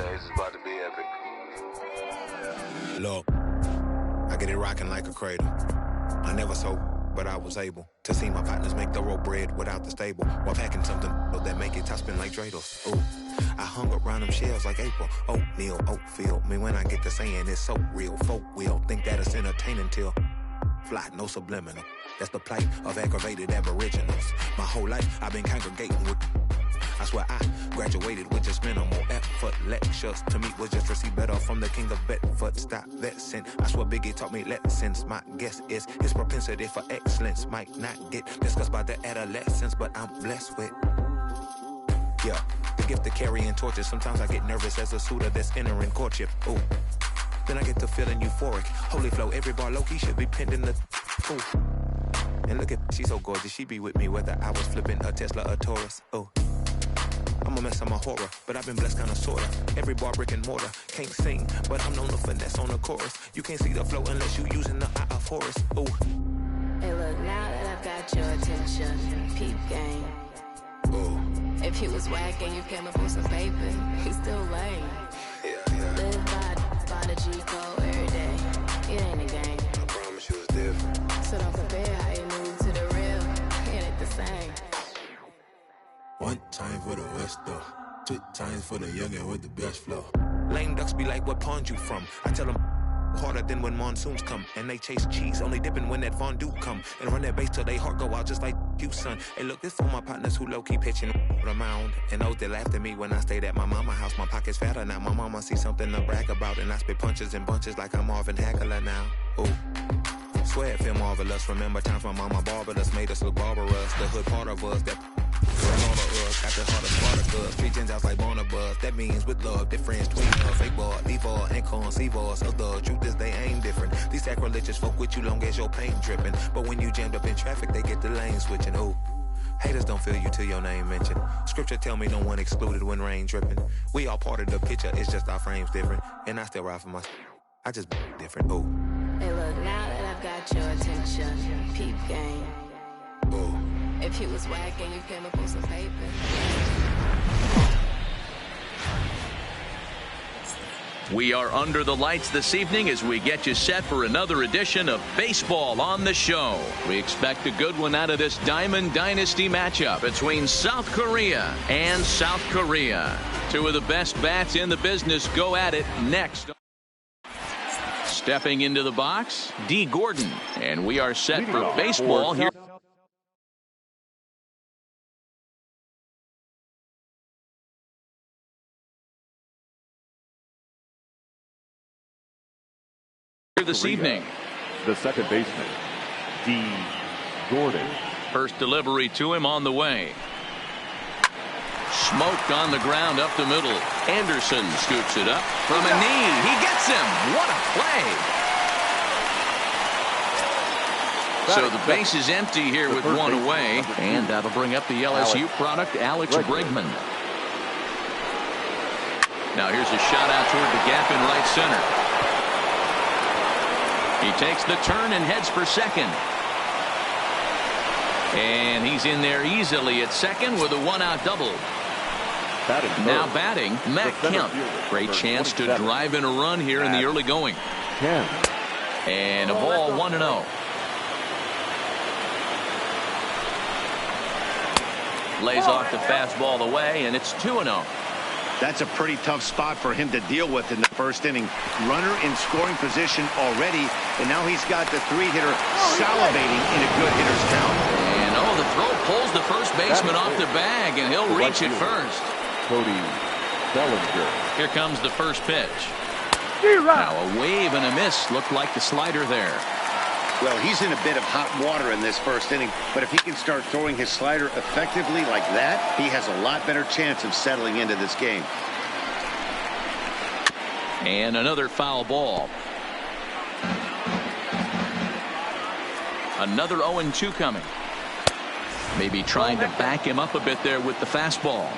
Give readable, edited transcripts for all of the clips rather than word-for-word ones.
stage is about to be epic. Look, I get it rocking like a cradle. I never sold, but I was able to see my partners make thorough bread without the stable while packing something that make it top spin like dreidels. Ooh, I hung around them shells like April. Oatmeal, oatfield. Me when I get to saying it's so real. Folk will think that it's entertaining till fly, no subliminal. That's the plight of aggravated aboriginals. My whole life I've been congregating with. I swear I graduated with just minimal effort. Lectures to me was just receive better from the king of Bedford. Stop vexing. I swear Biggie taught me lessons. My guess is his propensity for excellence might not get discussed by the adolescents, but I'm blessed with, yeah, the gift of carrying torches. Sometimes I get nervous as a suitor that's entering courtship. Ooh, then I get to feeling euphoric. Holy flow, every bar low-key should be pinned in the ooh. And look at, she's so gorgeous. She be with me whether I was flipping a Tesla or Taurus. Ooh, I'm a mess of my horror, but I've been blessed kinda sorta. Every bar brick and mortar, can't sing, but I'm known to finesse on the chorus. You can't see the flow unless you using the eye of Horus. Ooh. Hey look, now that I've got your attention, peep game. Ooh. If he was whack and you came up with some paper, he's still lame. Yeah. Live by the G code every day. It ain't a game. I promise you it's different. So don't compare how you move to the real. It ain't the same. One time for the West though, 2 times for the youngin' with the best flow. Lame ducks be like, what pond you from? I tell them harder than when monsoons come. And they chase cheese, only dipping when that fondue come. And run that bass till they heart go out just like you, son. Hey look, this for my partners who low-key pitching around. And those that laughed at me when I stayed at my mama house. My pocket's fatter now, my mama see something to brag about. And I spit punches and bunches like I'm Marvin Hagler now. Ooh. Swear it feel marvelous. Remember times my mama barbered us, made us look barbarous. The hood part of us that all of us got the heart of Spartacus. Street Gentiles like Barnabas. That means with love, difference between us. Fake ball, evil, and conceive us. Other truth is they ain't different. These sacrilegious folk with you long as your paint dripping. But when you jammed up in traffic, they get the lane switching. Ooh. Haters don't feel you till your name mentioned. Scripture tell me no one excluded when rain dripping. We all part of the picture, it's just our frames different. And I still ride for my I just different. Ooh. Hey look, now that I've got your attention, peep game. Ooh. If he was whack and you came up with some paper. We are under the lights this evening as we get you set for another edition of Baseball on the Show. We expect a good one out of this Diamond Dynasty matchup between South Korea and South Korea. 2 of the best bats in the business go at it next. Stepping into the box, D. Gordon. And we are set for baseball here. This evening, the second baseman, D. Gordon. First delivery to him on the way. Smoked on the ground up the middle. Anderson scoops it up from a knee. He gets him. What a play. So the base is empty here with 1 away. And that'll bring up the LSU product, Alex Bregman. Now here's a shot out toward the gap in right center. He takes the turn and heads for second. And he's in there easily at second with a 1-out double. Now batting, Matt Kemp. Great chance to drive in a run here in the early going. And a ball 1-0. Lays off the fastball away, and it's 2-0. That's a pretty tough spot for him to deal with in the first inning. Runner in scoring position already, and now he's got the 3-hitter salivating in a good hitter's count. And the throw pulls the first baseman off the bag, and he'll reach it first. Cody Bellinger. Here comes the first pitch. Now a wave and a miss. Looked like the slider there. Well, he's in a bit of hot water in this first inning, but if he can start throwing his slider effectively like that, he has a lot better chance of settling into this game. And another foul ball. Another 0-2 coming. Maybe trying to back him up a bit there with the fastball.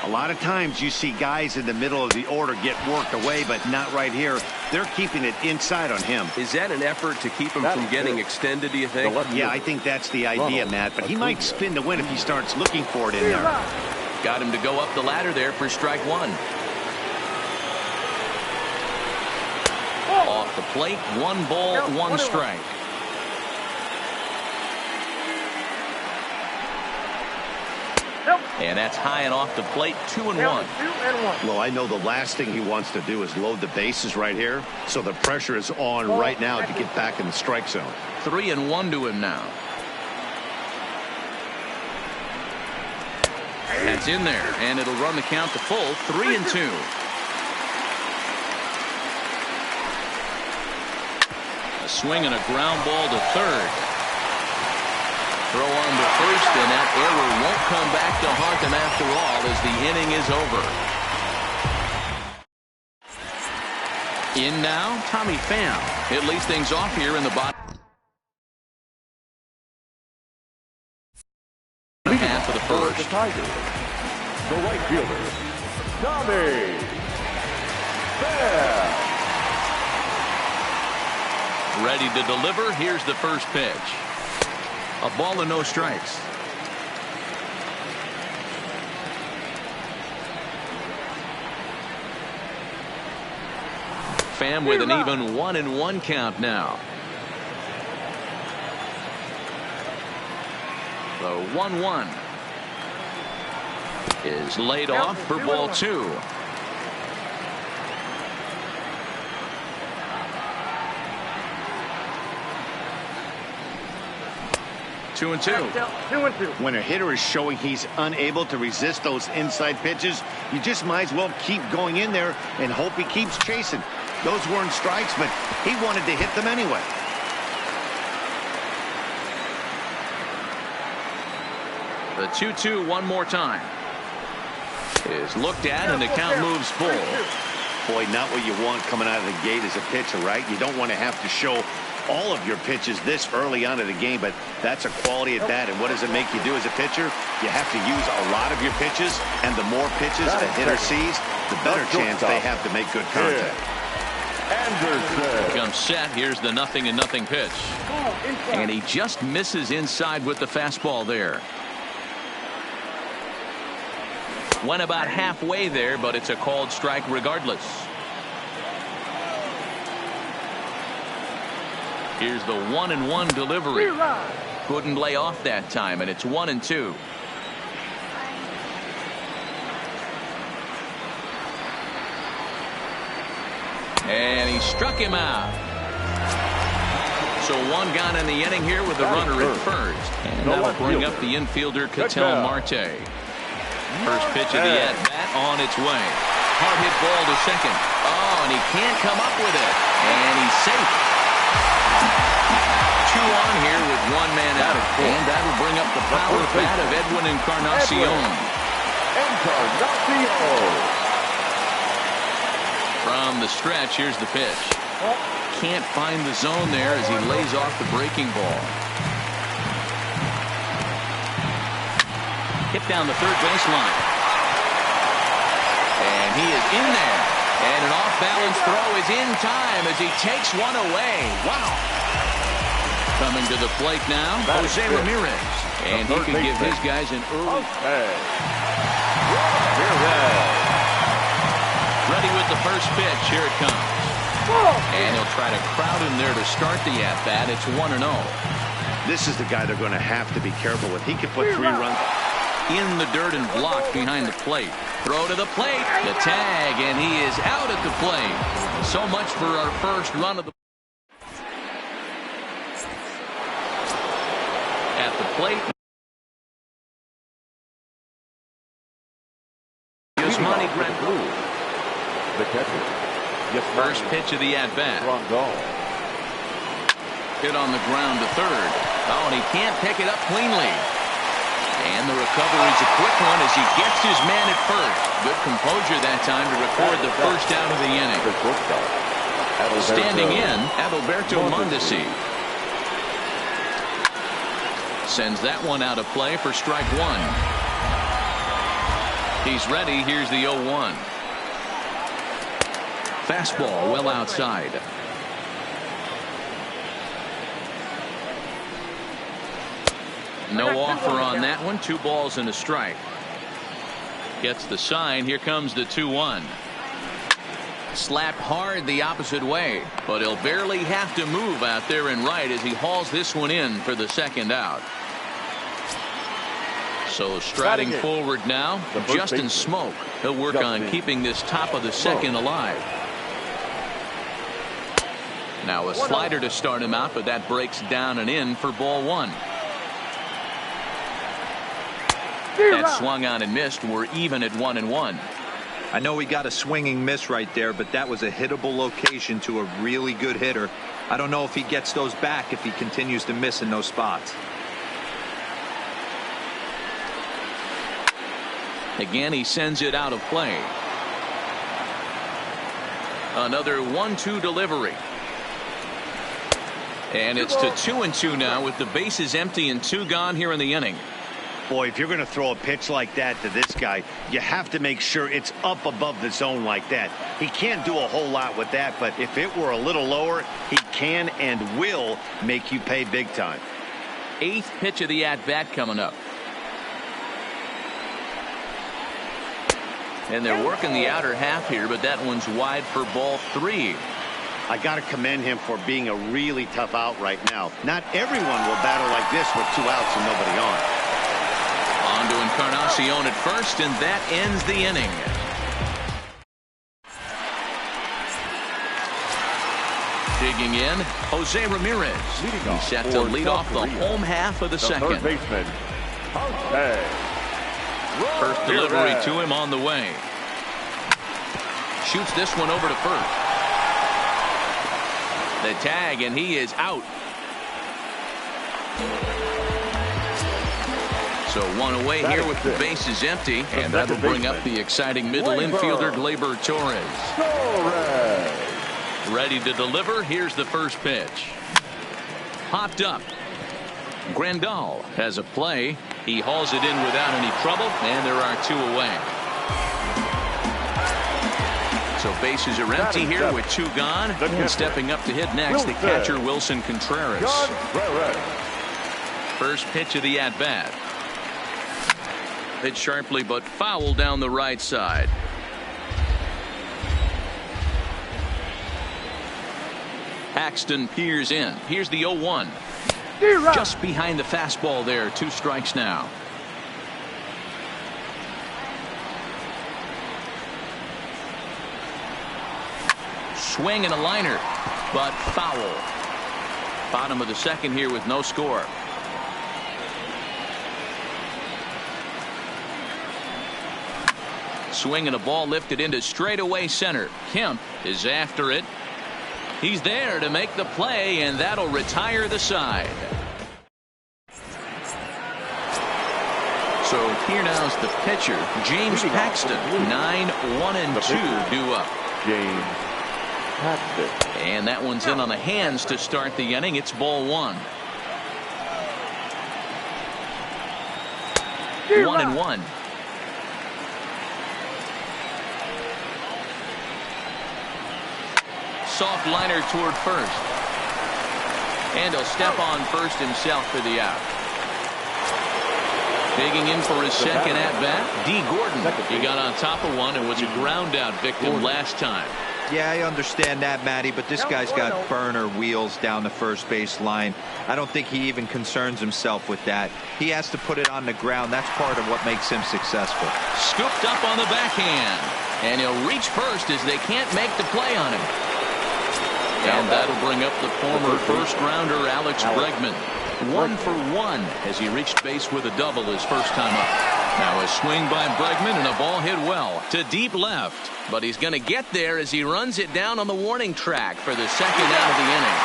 A lot of times you see guys in the middle of the order get worked away, but not right here. They're keeping it inside on him. Is that an effort to keep him from getting extended, do you think? Yeah, I think that's the idea, Matt, but he might spin the win if he starts looking for it in there. Got him to go up the ladder there for strike 1. Off the plate, 1 ball, 1 strike. And that's high and off the plate, 2-1. Well, I know the last thing he wants to do is load the bases right here, so the pressure is on right now to get back in the strike zone. 3-1 to him now. That's in there, and it'll run the count to full, 3-2. A swing and a ground ball to third. Throw on to first, and that error won't come back to haunt them after all as the inning is over. In now, Tommy Pham. It leads things off here in the bottom half of the first. The Tigers, the right fielder, Tommy Pham. Ready to deliver. Here's the first pitch. A ball and no strikes. Pham with an even 1-1 count now. The 1-1 is laid off for ball 2. Two and two. When a hitter is showing he's unable to resist those inside pitches, you just might as well keep going in there and hope he keeps chasing. Those weren't strikes, but he wanted to hit them anyway. The 2-2 one more time is looked at, and the count moves full. Boy, not what you want coming out of the gate as a pitcher, right? You don't want to have to show all of your pitches this early on in the game, but that's a quality at that. And what does it make you do as a pitcher? You have to use a lot of your pitches, and the more pitches a hitter sees, the better chance they have to make good contact. Anderson comes set. Here's the 0-0 pitch, and he just misses inside with the fastball there. Went about halfway there, but it's a called strike regardless. Here's the 1-1 delivery. Couldn't lay off that time, and it's 1-2. And he struck him out. So one gone in the inning here with the runner at first. And that will bring up the infielder, Ketel Marte. First pitch of the at-bat on its way. Hard hit ball to second. Oh, and he can't come up with it. And he's safe. 2 on here with 1 man out. And that'll bring up the power bat of Edwin Encarnacion. From the stretch, here's the pitch. Can't find the zone there as he lays off the breaking ball. Hit down the third baseline. And he is in there. And an off-balance throw is in time as he takes one away. Wow. Coming to the plate now, Jose Ramirez. And he can give his guys an early. Ready with the first pitch. Here it comes. And he'll try to crowd him there to start the at-bat. It's 1-0. This is the guy they're going to have to be careful with. He can put 3 runs in the dirt and blocked behind the plate. Throw to the plate. The tag, and he is out at the plate. So much for our first run of the at the plate. Yasmani Grandal. The catcher. First pitch of the at-bat. Hit on the ground to third. Oh, and he can't pick it up cleanly. And the recovery's a quick one as he gets his man at first. Good composure that time to record the first out of the inning. Standing in, Adalberto Mondesi. Sends that one out of play for strike 1. He's ready. Here's the 0-1. Fastball well outside. No offer on that one. 2 balls and a strike. Gets the sign. Here comes the 2-1. Slapped hard the opposite way, but he'll barely have to move out there in right as he hauls this one in for the second out. So striding forward now, Justin Smoke. He'll work on keeping this top of the second alive. Now a slider to start him out, but that breaks down and in for ball one. That swung on and missed. We're even at 1-1. I know he got a swinging miss right there, but that was a hittable location to a really good hitter. I don't know if he gets those back if he continues to miss in those spots. Again, he sends it out of play. Another 1-2 delivery. And it's to 2-2 now with the bases empty and 2 gone here in the inning. Boy, if you're going to throw a pitch like that to this guy, you have to make sure it's up above the zone like that. He can't do a whole lot with that, but if it were a little lower, he can and will make you pay big time. 8th pitch of the at-bat coming up. And they're working the outer half here, but that one's wide for ball 3. I got to commend him for being a really tough out right now. Not everyone will battle like this with 2 outs and nobody on. On to Encarnacion at first, and that ends the inning. Digging in, Jose Ramirez. He's set to lead off the home half of the second. Third baseman, Jose. First delivery to him on the way. Shoots this one over to first. The tag, and he is out. So 1 away here with the bases empty, and that'll bring up the exciting middle infielder Gleyber Torres. Ready to deliver. Here's the first pitch. Popped up. Grandal has a play. He hauls it in without any trouble, and there are 2 away. So bases are empty here with 2 gone. And stepping up to hit next, the catcher Wilson Contreras. First pitch of the at-bat. Hit sharply but foul down the right side. Paxton peers in. Here's the 0-1. Just behind the fastball there. 2 strikes now. Swing and a liner, but foul. Bottom of the second here with no score. Swing and a ball lifted into straightaway center. Kemp is after it. He's there to make the play, and that'll retire the side. So here now's the pitcher, James Paxton. 9-1-2 due up. James Paxton. And that one's in on the hands to start the inning. It's ball 1. 1-1. Soft liner toward first. And he'll step on first himself for the out. Digging in for his second at-bat, D. Gordon. He got on top of one and was a ground-out victim last time. Yeah, I understand that, Matty, but this guy's got burner wheels down the first base line. I don't think he even concerns himself with that. He has to put it on the ground. That's part of what makes him successful. Scooped up on the backhand. And he'll reach first as they can't make the play on him. And that'll bring up the former first-rounder Alex Bregman. 1 for 1 as he reached base with a double his first time up. Now a swing by Bregman and a ball hit well to deep left. But he's going to get there as he runs it down on the warning track for the second out of the inning.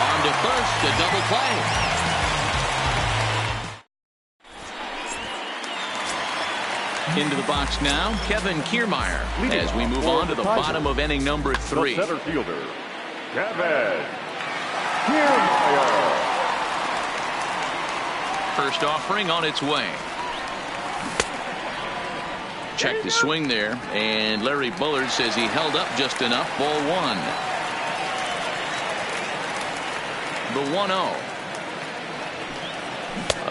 On to first, a double play. Into the box now, Kevin Kiermaier as we move on to the bottom of inning number 3. The center fielder, Kevin Kiermaier. First offering on its way. Check the swing there, and Larry Bullard says he held up just enough. Ball 1. The 1-0.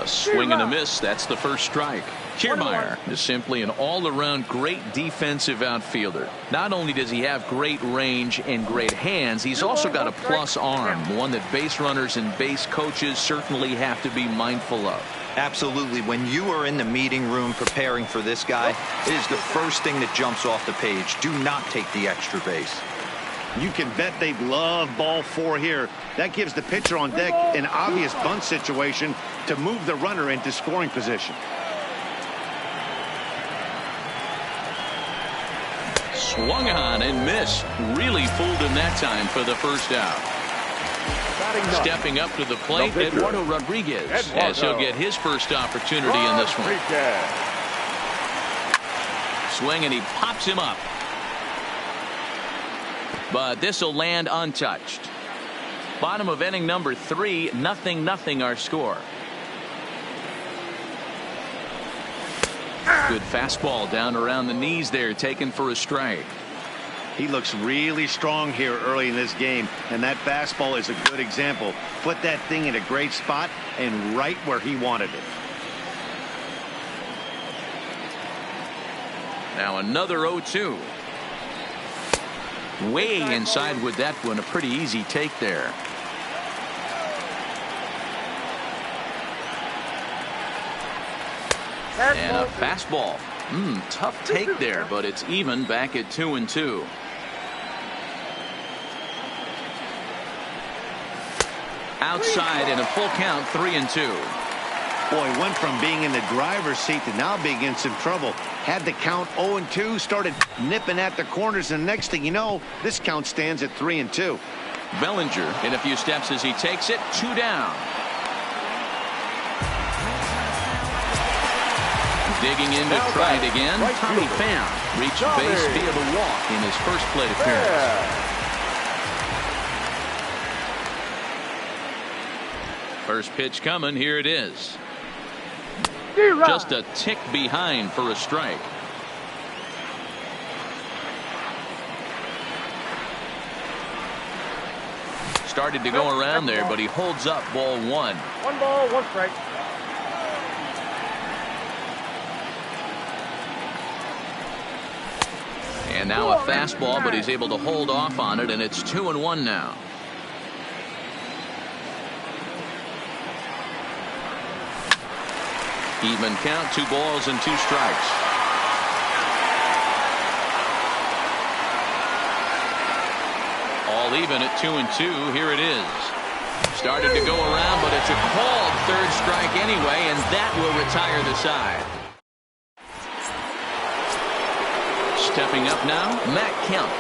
A swing and a miss. That's the first strike. Kiermaier is simply an all-around great defensive outfielder. Not only does he have great range and great hands, he's also got a plus arm, one that base runners and base coaches certainly have to be mindful of. Absolutely. When you are in the meeting room preparing for this guy, it is the first thing that jumps off the page. Do not take the extra base. You can bet they love ball 4 here. That gives the pitcher on deck an obvious bunt situation to move the runner into scoring position. Swung on and missed. Really fooled him that time for the first out. Stepping up to the plate, Eduardo Rodriguez, as he'll get his first opportunity in this one. Swing, and he pops him up. But this will land untouched. Bottom of inning number 3, 0-0 our score. Good fastball down around the knees there, taken for a strike. He looks really strong here early in this game, and that fastball is a good example. Put that thing in a great spot and right where he wanted it. Now another 0-2. Way inside with that one. A pretty easy take there. And a fastball. Tough take there, but it's even back at 2-2. Outside and a full count, 3-2. Boy, went from being in the driver's seat to now being in some trouble. Had the count 0-2, started nipping at the corners, and next thing you know, this count stands at 3-2. Bellinger in a few steps as he takes it, 2 down. Digging in to try it again. Tommy Pham reached base via the walk in his first plate appearance. First pitch coming. Here it is. Just a tick behind for a strike. Started to go around there, but he holds up ball 1. 1 ball, 1 strike. And now a fastball, but he's able to hold off on it, and it's 2-1 now. Even count, 2 balls and 2 strikes. All even at 2-2. Here it is. Started to go around, but it's a called 3rd strike anyway, and that will retire the side. Stepping up now, Matt Kemp.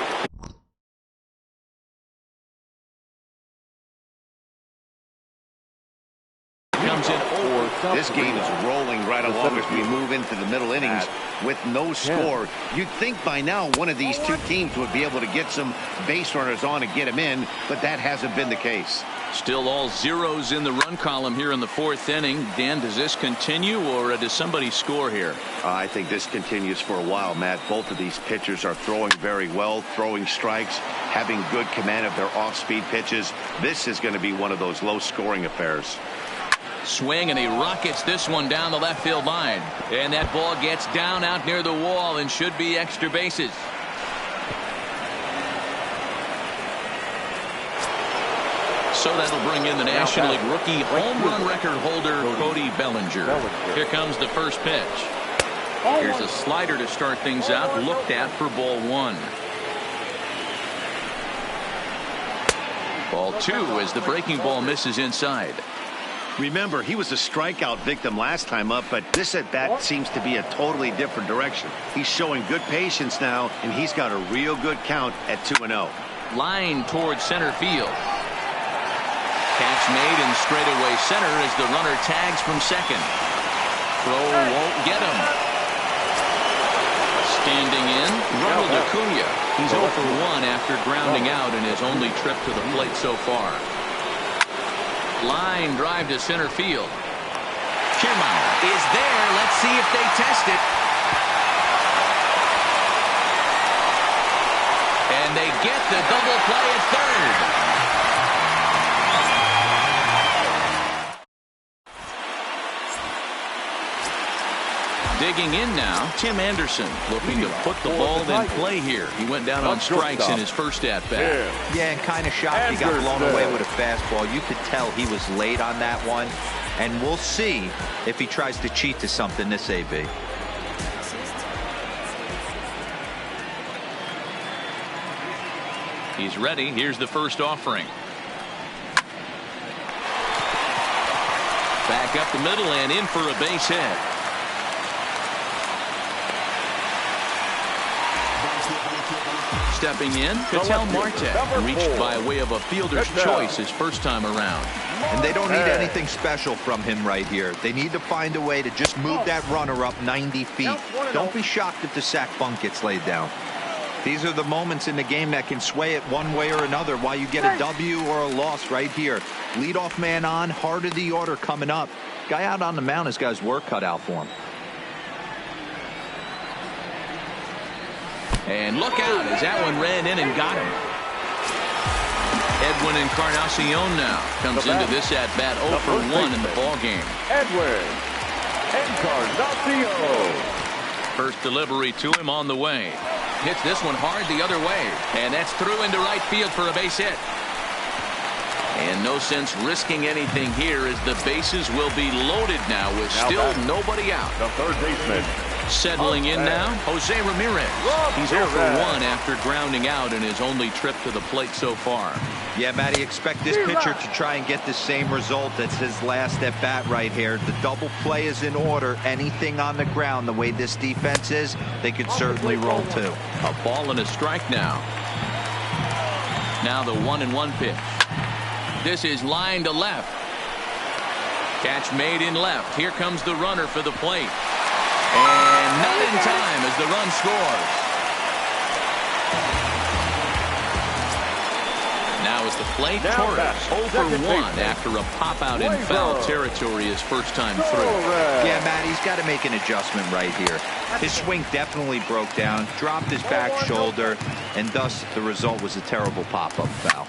Comes in over. This game is rolling right along as we move into the middle innings with no score. You'd think by now one of these two teams would be able to get some base runners on and get them in, but that hasn't been the case. Still all zeros in the run column here in the 4th inning. Dan, does this continue, or does somebody score here? I think this continues for a while, Matt. Both of these pitchers are throwing very well, throwing strikes, having good command of their off-speed pitches. This is going to be one of those low-scoring affairs. Swing, and he rockets this one down the left field line. And that ball gets down out near the wall and should be extra bases. So that'll bring in the National League rookie home run record holder, Cody Bellinger. Here comes the first pitch. Here's a slider to start things out, looked at for ball 1. Ball 2 as the breaking ball misses inside. Remember, he was a strikeout victim last time up, but this at-bat seems to be a totally different direction. He's showing good patience now, and he's got a real good count at 2-0. Line towards center field. Catch made in straightaway center as the runner tags from second. Throw won't get him. Standing in, Ronald Acuna. He's 0 for 1 after grounding out in his only trip to the plate so far. Line drive to center field. Kiermaier is there. Let's see if they test it. And they get the double play at third. Digging in now, Tim Anderson looking to put the ball in play here. He went down on strikes in his first at-bat. Yeah, and kind of shocked he got blown away with a fastball. You could tell he was late on that one. And we'll see if he tries to cheat to something this AB. He's ready. Here's the first offering. Back up the middle and in for a base hit. Stepping in, Ketel Marte, reached by way of a fielder's choice his first time around. And they don't need anything special from him right here. They need to find a way to just move that runner up 90 feet. Don't be shocked if the sac bunt gets laid down. These are the moments in the game that can sway it one way or another, why you get a W or a loss right here. Leadoff man on, heart of the order coming up. Guy out on the mound has got his work cut out for him. And look out as that one ran in and got him. Edwin Encarnacion now comes into this at-bat 0 for 1 in the ballgame. Edwin Encarnacion. First delivery to him on the way. Hits this one hard the other way. And that's through into right field for a base hit. And no sense risking anything here as the bases will be loaded now with still nobody out. The third baseman. Settling in now, Jose Ramirez. He's 0 for 1 after grounding out in his only trip to the plate so far. Yeah, Matty, expect this pitcher to try and get the same result as his last at bat right here. The double play is in order. Anything on the ground, the way this defense is, they could certainly roll too. A ball and a strike now. Now the 1-1 pitch. This is line to left. Catch made in left. Here comes the runner for the plate. And not in time as the run scores. Now is the plate. Torres 0 for 1 after a pop out in foul territory his first time through. Yeah, Matt, he's got to make an adjustment right here. His swing definitely broke down, dropped his back shoulder, and thus the result was a terrible pop-up foul.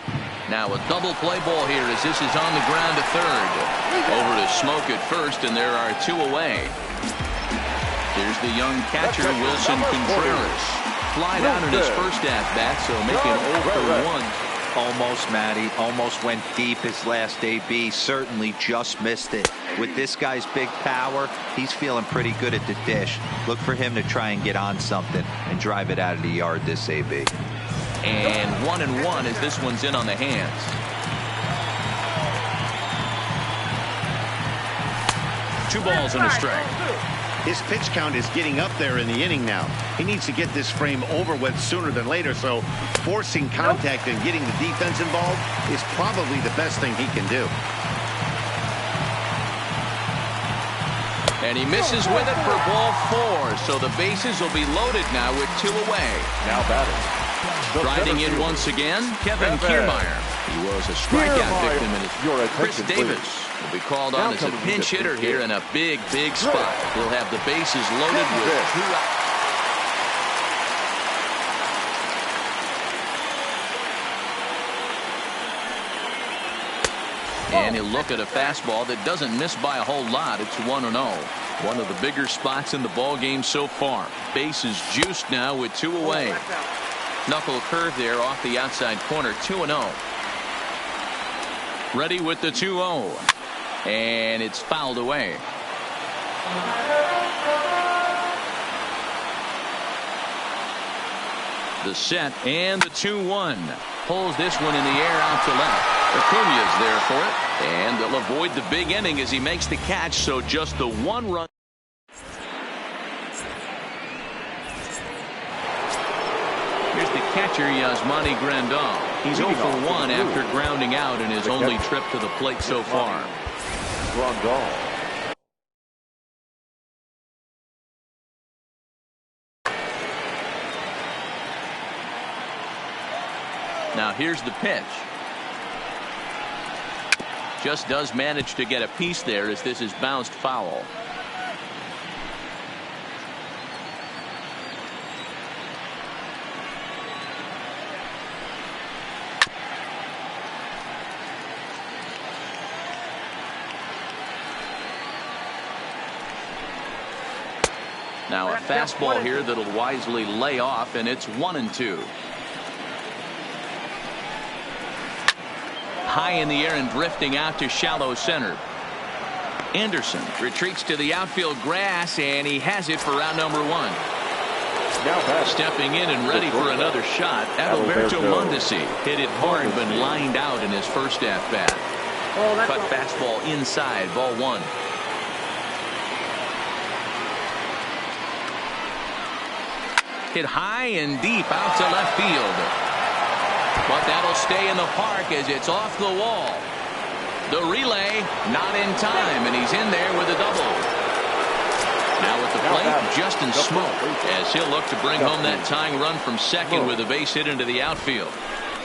Now a double play ball here as this is on the ground to third. Over to Smoke at first, and there are 2 away. Here's the young catcher, Wilson Contreras. Fly down in his first at-bat, so making 0 for 1. Almost, Matty. Almost went deep his last AB. Certainly just missed it. With this guy's big power, he's feeling pretty good at the dish. Look for him to try and get on something and drive it out of the yard this AB. And 1-1 as this one's in on the hands. Two balls and a strike. His pitch count is getting up there in the inning now. He needs to get this frame over with sooner than later, so forcing contact and getting the defense involved is probably the best thing he can do. And he misses with it for ball 4, so the bases will be loaded now with 2 away. Now batting. Riding in once again, Kevin Kiermaier. He was a strikeout victim in his Chris Davis will be called on as a pinch hitter here in a big spot. He'll have the bases loaded with 2 out. And he'll look at a fastball that doesn't miss by a whole lot. It's 1-0. One of the bigger spots in the ball game so far. Bases juiced now with 2 away. Knuckle curve there off the outside corner. 2-0. Ready with the 2-0. And it's fouled away. The set and the 2-1. Pulls this one in the air out to left. Acuña's there for it. And they'll avoid the big inning as he makes the catch. So just the 1 run. Here's the catcher, Yasmani Grandal. He's 0 for 1 after grounding out in his only trip to the plate so far. Grandal. Now here's the pitch. Just does manage to get a piece there as this is bounced foul. Now a fastball here that'll wisely lay off, and it's 1-2. High in the air and drifting out to shallow center. Anderson retreats to the outfield grass, and he has it for round number 1. Stepping in and ready for another shot, Adalberto Mondesi hit it hard but lined out in his first at-bat. Cut fastball inside, ball 1. Hit high and deep out to left field. But that'll stay in the park as it's off the wall. The relay not in time, and he's in there with a double. Now at the plate, Justin Smoke, as he'll look to bring home that tying run from second with a base hit into the outfield.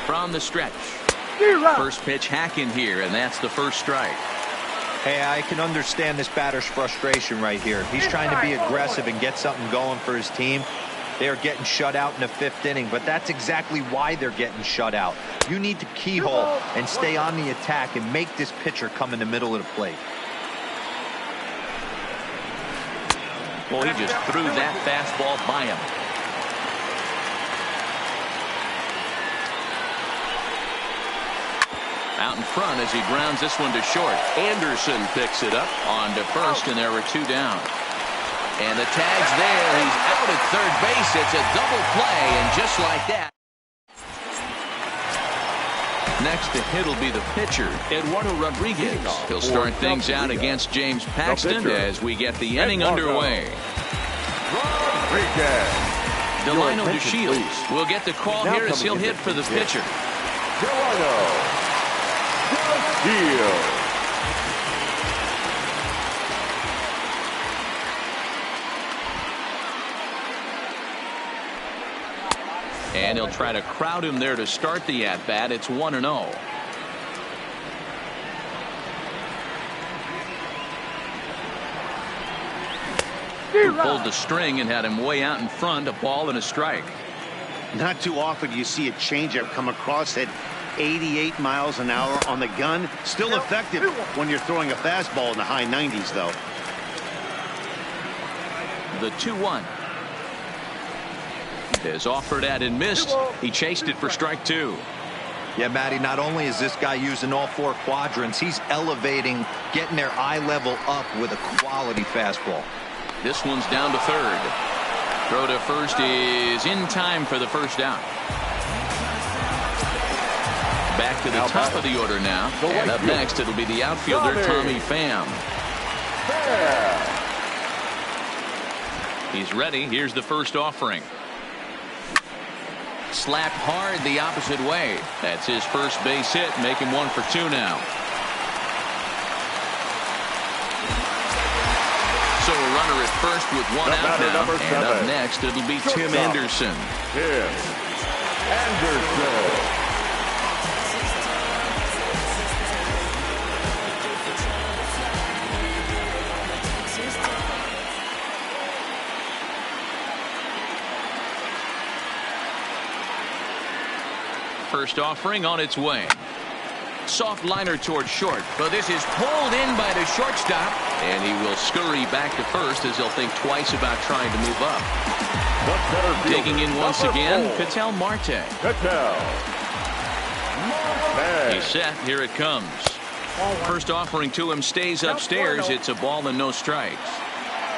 From the stretch. First pitch hacking here, and that's the first strike. Hey, I can understand this batter's frustration right here. He's trying to be aggressive and get something going for his team. They are getting shut out in the 5th inning, but that's exactly why they're getting shut out. You need to keyhole and stay on the attack and make this pitcher come in the middle of the plate. Well, he just threw that fastball by him. Out in front as he grounds this one to short. Anderson picks it up on to first, and there were 2 down. And the tag's there. He's out at third base. It's a double play, and just like that. Next to hit will be the pitcher, Eduardo Rodriguez. He'll start things out against James Paxton as we get the inning underway. Delino DeShields will get the call here as he'll hit for the pitcher. And he'll try to crowd him there to start the at-bat. It's 1-0. Who pulled the string and had him way out in front, a ball and a strike. Not too often you see a changeup come across at 88 miles an hour on the gun. Still effective when you're throwing a fastball in the high 90s, though. The 2-1. Is offered at and missed. He chased it for strike 2. Yeah, Matty, not only is this guy using all 4 quadrants, he's elevating, getting their eye level up with a quality fastball. This one's down to third. Throw to first is in time for the first out. Back to the top of the order now. And up next, it'll be the outfielder, Tommy Pham. He's ready. Here's the first offering. Slapped hard the opposite way. That's his first base hit, making 1 for 2 now. So a runner at first with 1 out now. And up next, it'll be Tim Anderson. First offering on its way. Soft liner towards short, but this is pulled in by the shortstop, and he will scurry back to first as he'll think twice about trying to move up. Digging in once again, Ketel Marte. He's set. Here it comes. First offering to him stays upstairs. It's a ball and no strikes.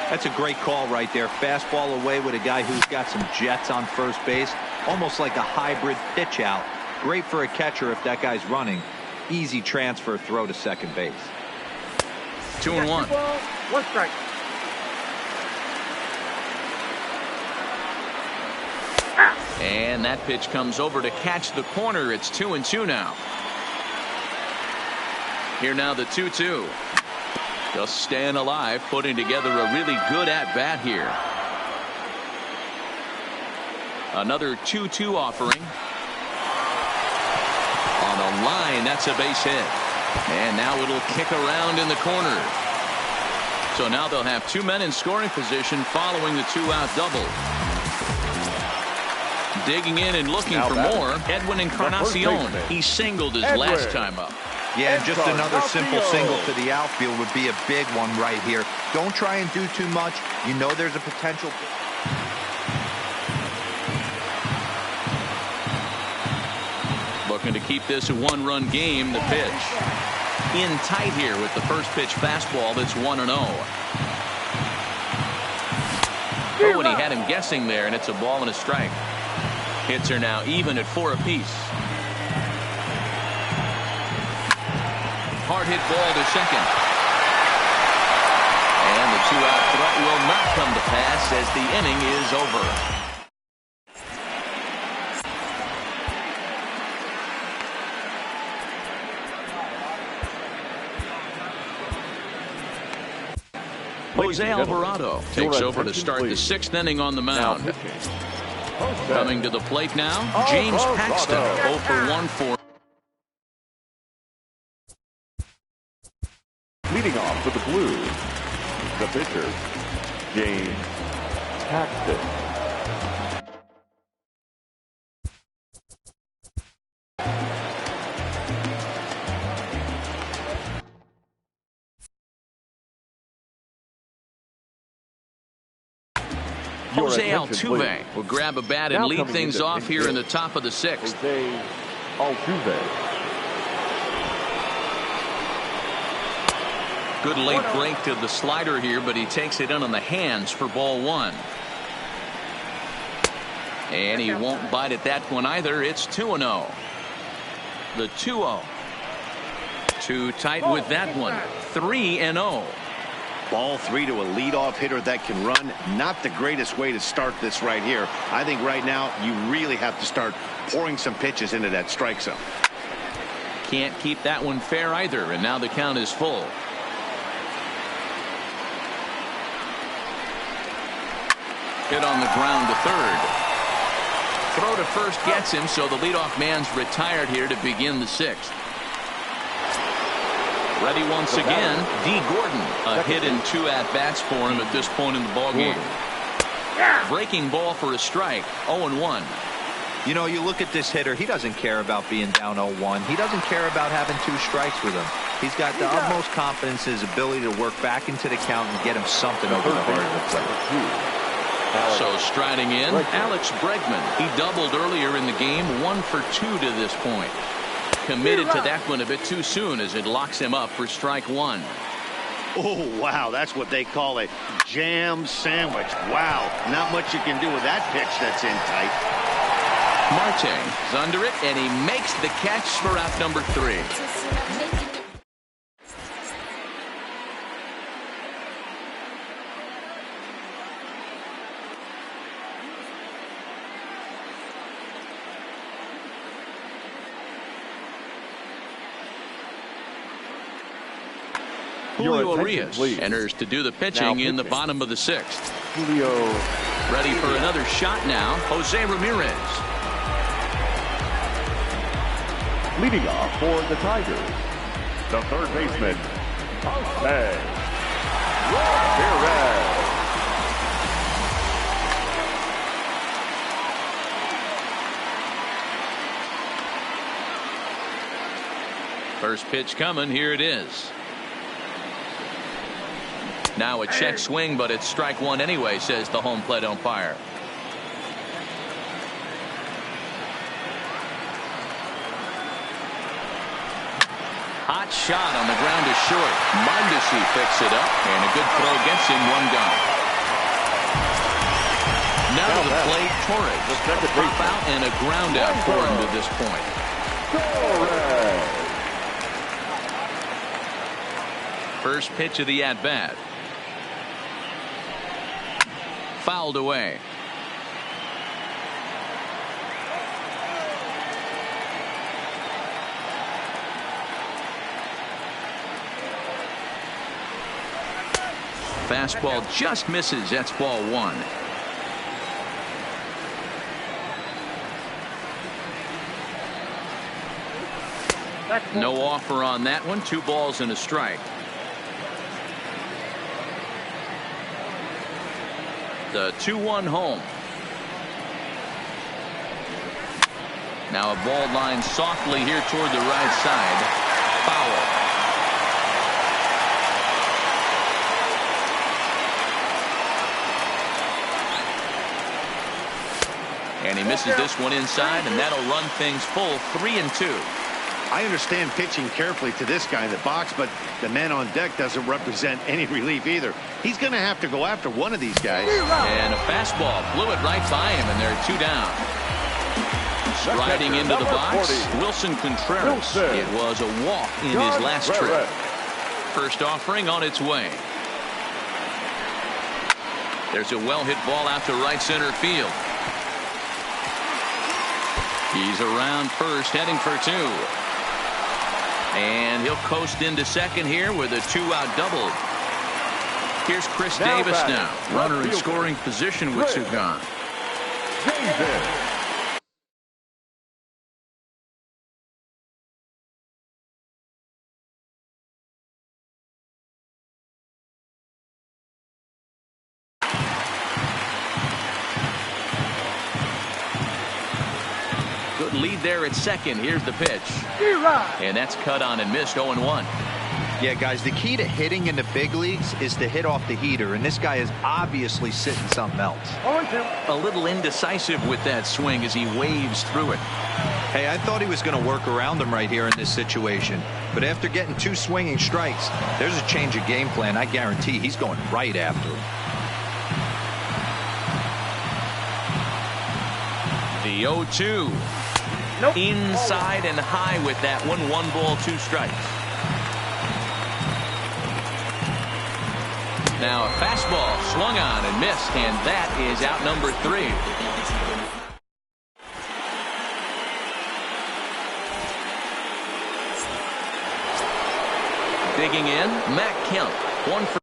That's a great call right there. Fastball away with a guy who's got some jets on first base, almost like a hybrid pitch out. Great for a catcher if that guy's running. Easy transfer throw to second base. 2-1. 1 strike. And that pitch comes over to catch the corner. It's 2-2 now. Here now the 2-2. Just staying alive, putting together a really good at-bat here. Another 2-2 offering. On a line, that's a base hit. And now it'll kick around in the corner. So now they'll have 2 men in scoring position following the 2-out double. Digging in and looking for more, Edwin Encarnacion. He singled his last time up. Yeah, and just another simple single to the outfield would be a big one right here. Don't try and do too much. You know there's a potential. Looking to keep this a one-run game. The pitch in tight here with the first pitch fastball that's 1-0. Oh, and he had him guessing there, and it's a ball and a strike. Hits are now even at 4 apiece. Hard hit ball to second. And the 2-out threat will not come to pass as the inning is over. Jose Alvarado takes over to start the 6th inning on the mound. Coming to the plate now, James Paxton, 0 for 1 for. Leading off for the Blues, the pitcher, James Paxton. Jose Altuve will grab a bat and lead things off here in the top of the 6th. Jose Altuve. Good late break to the slider here, but he takes it in on the hands for ball 1. And he won't bite at that one either. It's 2-0. The 2-0. Too tight with that one. 3-0. Ball 3 to a leadoff hitter that can run. Not the greatest way to start this right here. I think right now you really have to start pouring some pitches into that strike zone. Can't keep that one fair either, and now the count is full. Hit on the ground to third. Throw to first gets him, so the leadoff man's retired here to begin the 6th. Ready once again, D. Gordon. A hit and 2 at-bats for him at this point in the ballgame. Breaking ball for a strike, 0-1. You know, you look at this hitter, he doesn't care about being down 0-1. He doesn't care about having 2 strikes with him. He's got the utmost confidence in his ability to work back into the count and get him something over the heart of the plate. So striding in, Alex Bregman. He doubled earlier in the game, 1 for 2 to this point. Committed to that one a bit too soon as it locks him up for strike 1. Oh, wow, that's what they call a jam sandwich. Wow, not much you can do with that pitch that's in tight. Marte is under it, and he makes the catch for out number 3. Julio Urias enters to do the pitching in the bottom of the 6th. Julio. Ready for another shot now, Jose Ramirez. Leading off for the Tigers, the third baseman, Jose Ramirez. First pitch coming, here it is. Now a check swing, but it's strike 1 anyway, says the home plate umpire. Hot shot on the ground is short. Mondesi picks it up, and a good throw gets him 1 gone. Now to the plate, Torres. A pop out and a ground out for him to this point. First pitch of the at-bat. Fouled away. Fastball just misses. That's ball 1. No offer on that one. 2 balls and a strike. The 2-1 home. Now a ball line softly here toward the right side. foul. And he misses this one inside, and that'll run things full 3-2. I understand pitching carefully to this guy in the box, but the man on deck doesn't represent any relief either. He's going to have to go after one of these guys. And a fastball blew it right by him, and they're 2 down. Striding into the box, Wilson Contreras. It was a walk in his last trip. First offering on its way. There's a well-hit ball out to right center field. He's around first, heading for 2. And he'll coast into second here with a 2-out double. Here's Chris Davis now. Runner in scoring position with 2 gone. Good lead there at second. Here's the pitch. And that's cut on and missed. 0-1. Yeah, guys, the key to hitting in the big leagues is to hit off the heater, and this guy is obviously sitting something else. A little indecisive with that swing as he waves through it. Hey, I thought he was going to work around him right here in this situation, but after getting 2 swinging strikes, there's a change of game plan. I guarantee he's going right after him. The 0-2. Inside and high with that one. 1 ball, 2 strikes. Now a fastball swung on and missed, and that is out number 3. Digging in, Matt Kemp. 1 for.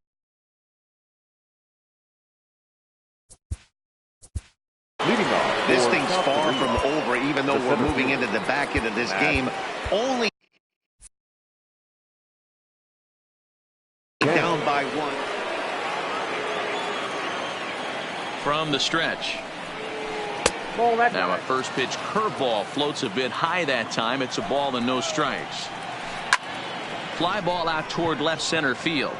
This thing's far from over, even though we're moving into the back end of this game. Only down by 1. From the stretch. Now a first pitch curveball floats a bit high that time. It's a ball and no strikes. Fly ball out toward left center field.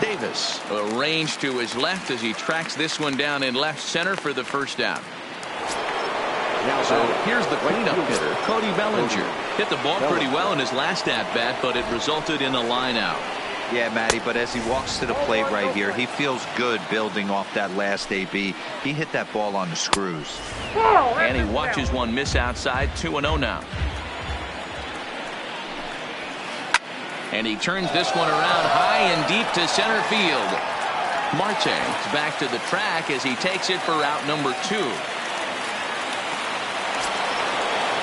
Davis arranged to his left as he tracks this one down in left center for the first down. So here's the cleanup hitter, Cody Bellinger. Hit the ball pretty well in his last at-bat, but it resulted in a line out. Yeah, Matty, but as he walks to the plate right here, he feels good building off that last AB. He hit that ball on the screws. And he watches one miss outside. 2-0 now. And he turns this one around high and deep to center field. Marte's back to the track as he takes it for out number 2.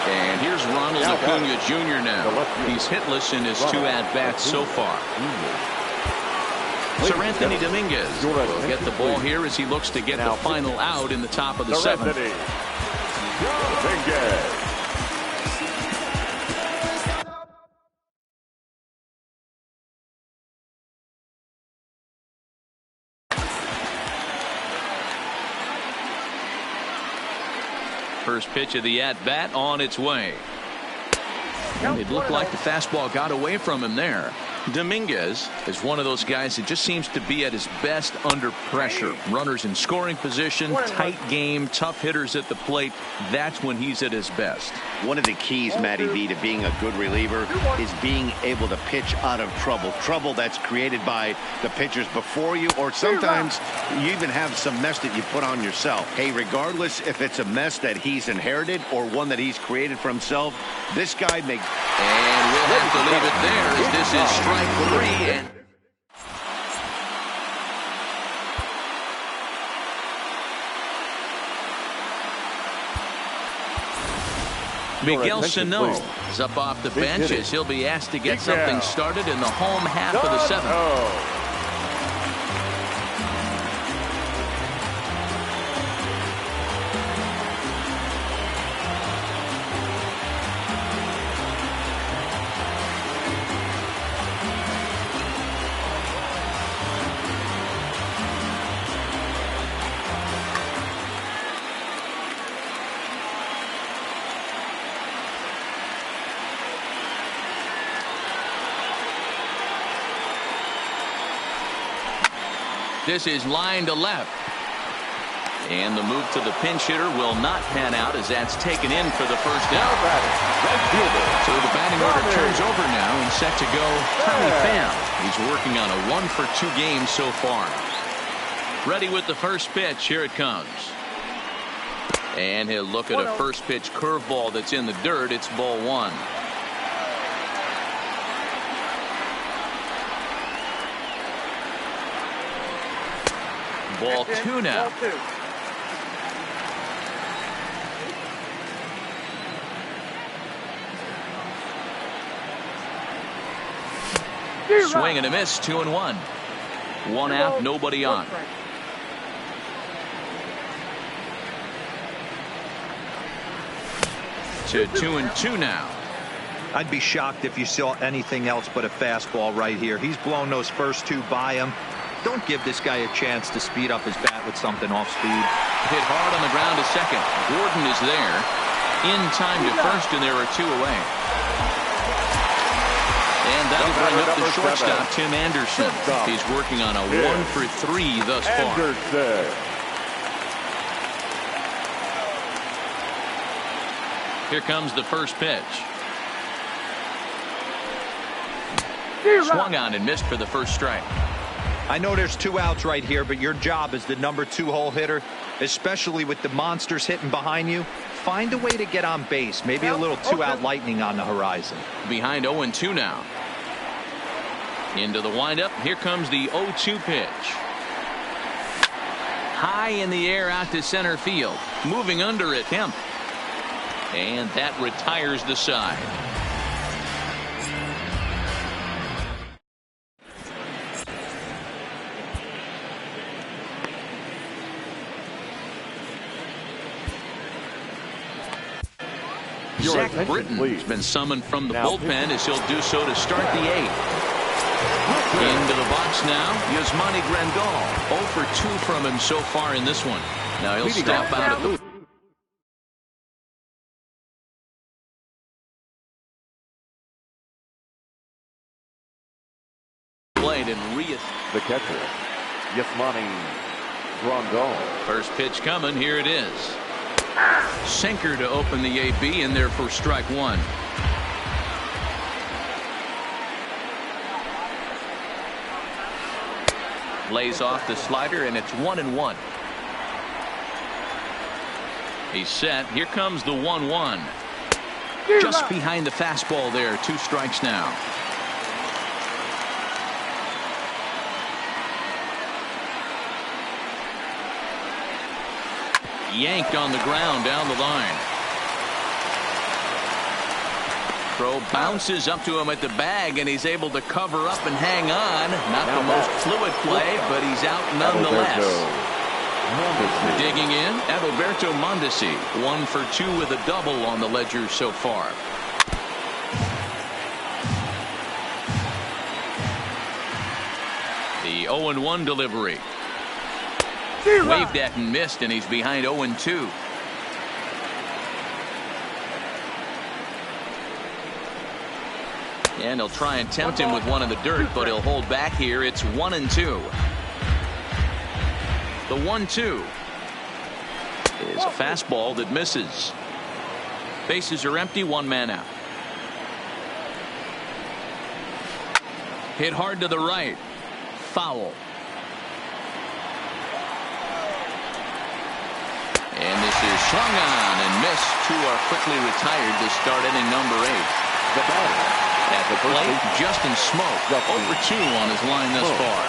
And here's Ronald Acuna Jr. now. He's hitless in his 2 at-bats so far. Sir Anthony Dominguez will get the ball here as he looks to get the final out in the top of the 7th. First pitch of the at-bat on its way. And it looked like the fastball got away from him there. Dominguez is one of those guys that just seems to be at his best under pressure. Runners in scoring position, tight game, tough hitters at the plate. That's when he's at his best. One of the keys, Matty V, to being a good reliever is being able to pitch out of trouble. Trouble that's created by the pitchers before you, or sometimes you even have some mess that you put on yourself. Hey, regardless if it's a mess that he's inherited or one that he's created for himself, this guy makes... And we'll have to leave it there as this is strike 3. And Miguel Sano is up off the bench as he'll be asked to get something started in the home half of the 7th. This is line to left. And the move to the pinch hitter will not pan out as that's taken in for the first out. So the batting order turns over now and set to go Tommy Pham. He's working on a 1-for-2 game so far. Ready with the first pitch. Here it comes. And he'll look at a first pitch curveball that's in the dirt. It's ball 1. Ball 2 now. Swing and a miss. 2-1. 1 out, nobody on. To 2-2 now. I'd be shocked if you saw anything else but a fastball right here. He's blown those first 2 by him. Don't give this guy a chance to speed up his bat with something off speed. Hit hard on the ground to second. Gordon is there. In time to first, and there are 2 away. And that'll bring up the shortstop, Tim Anderson. He's working on a 1-for-3 thus far. Here comes the first pitch. Swung on and missed for the first strike. I know there's 2 outs right here, but your job as the number 2 hole hitter, especially with the monsters hitting behind you, find a way to get on base. Maybe a little 2-out lightning on the horizon. Behind 0-2 now. Into the windup. Here comes the 0-2 pitch. High in the air out to center field. Moving under it, Kemp. And that retires the side. Zach Britton has been summoned from the bullpen as he'll do so to start the 8th. Into the box now, Yasmani Grandal. 0 for 2 from him so far in this one. Now he'll step out at the plate and the catcher, Yasmani Grandal. First pitch coming. Here it is. Sinker to open the AB, in there for strike 1. Lays off the slider, and it's 1-1. He's set. Here comes the 1-1. Just behind the fastball there. 2 strikes now. Yanked on the ground down the line. Throw bounces up to him at the bag, and he's able to cover up and hang on. Not the most fluid play, but he's out nonetheless. Digging in, Adalberto Mondesi. 1 for 2 with a double on the ledger so far. The 0-1 delivery. Waved at and missed, and he's behind 0-2. And he'll try and tempt him with one in the dirt, but he'll hold back here. It's 1-2. The 1-2 is a fastball that misses. Bases are empty, 1 man out. Hit hard to the right. Foul. And this is swung on and missed. 2 are quickly retired to start inning number 8. The batter at the plate, Justin Smoke. 0 for 2 on his line thus far.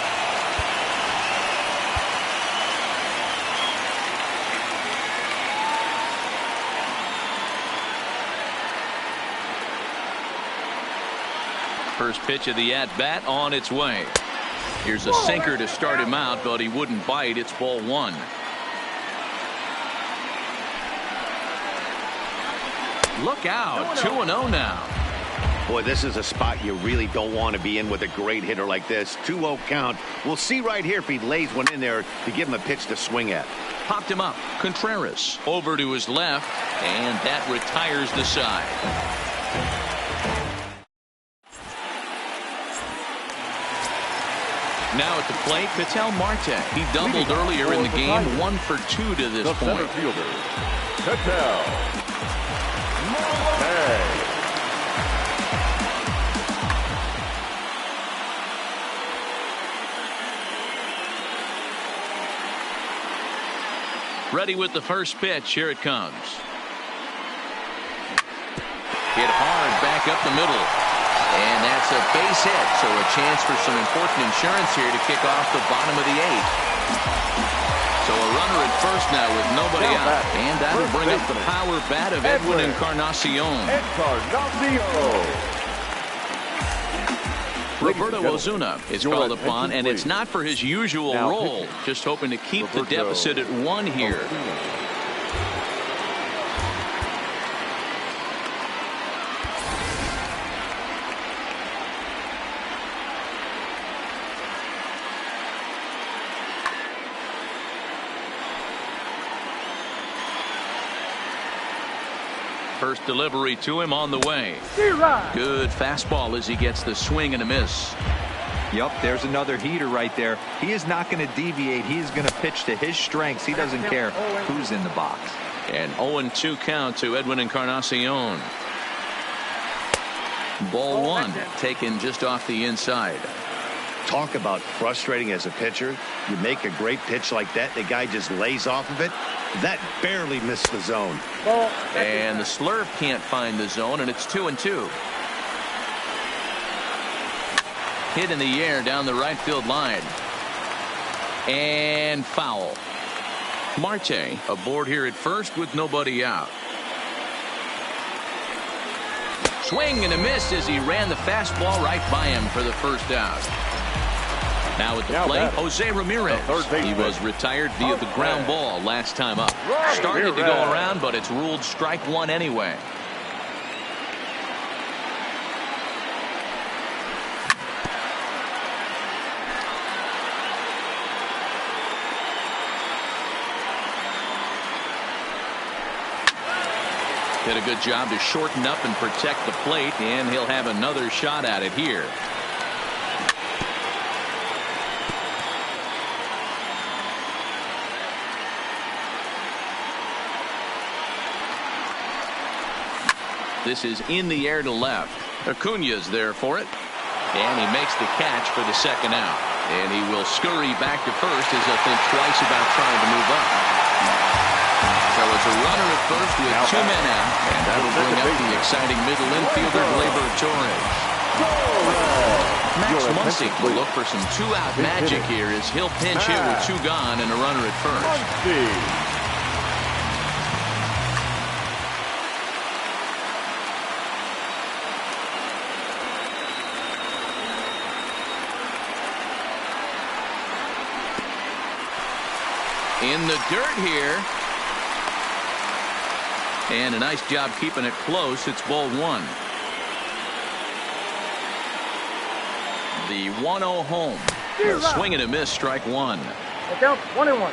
First pitch of the at-bat on its way. Here's a sinker to start him out, but he wouldn't bite. It's ball 1. Look out. 2-0 now. Boy, this is a spot you really don't want to be in with a great hitter like this. 2-0 count. We'll see right here if he lays one in there to give him a pitch to swing at. Popped him up. Contreras over to his left, and that retires the side. Now at the plate, Ketel Marte. He doubled earlier in the game, 1 for 2 to this point. Center fielder, Ketel Marte. Ready with the first pitch. Here it comes. Hit hard back up the middle. And that's a base hit. So a chance for some important insurance here to kick off the bottom of the 8th. So a runner at first now with nobody out. And that'll bring up the power bat of Edwin Encarnacion. Roberto Ozuna is called upon, and it's not for his usual role. Just hoping to keep the deficit at 1 here. First delivery to him on the way. Good fastball as he gets the swing and a miss. Yep, there's another heater right there. He is not going to deviate. He's going to pitch to his strengths. He doesn't care who's in the box. An 0-2 count to Edwin Encarnacion. Ball 1 taken just off the inside. Talk about frustrating as a pitcher. You make a great pitch like that, the guy just lays off of it. That barely missed the zone. And the slurve can't find the zone, and it's 2-2. Hit in the air down the right field line. And foul. Marte aboard here at first with nobody out. Swing and a miss as he ran the fastball right by him for the first out. Now at the plate, Jose Ramirez. He was retired via the ground ball last time up. Started to go around, but it's ruled strike 1 anyway. Did a good job to shorten up and protect the plate, and he'll have another shot at it here. This is in the air to left. Acuna's there for it. And he makes the catch for the second out. And he will scurry back to first as he'll think twice about trying to move up. So it's a runner at first with 2 men out. And that'll bring up the exciting middle infielder, Gleyber Torres. Max Muncy will look for some 2-out magic here as he'll pinch hit with 2 gone and a runner at first. In the dirt here. And a nice job keeping it close. It's ball 1. The 1-0 home. Swing and a miss, strike 1. Count 1-1.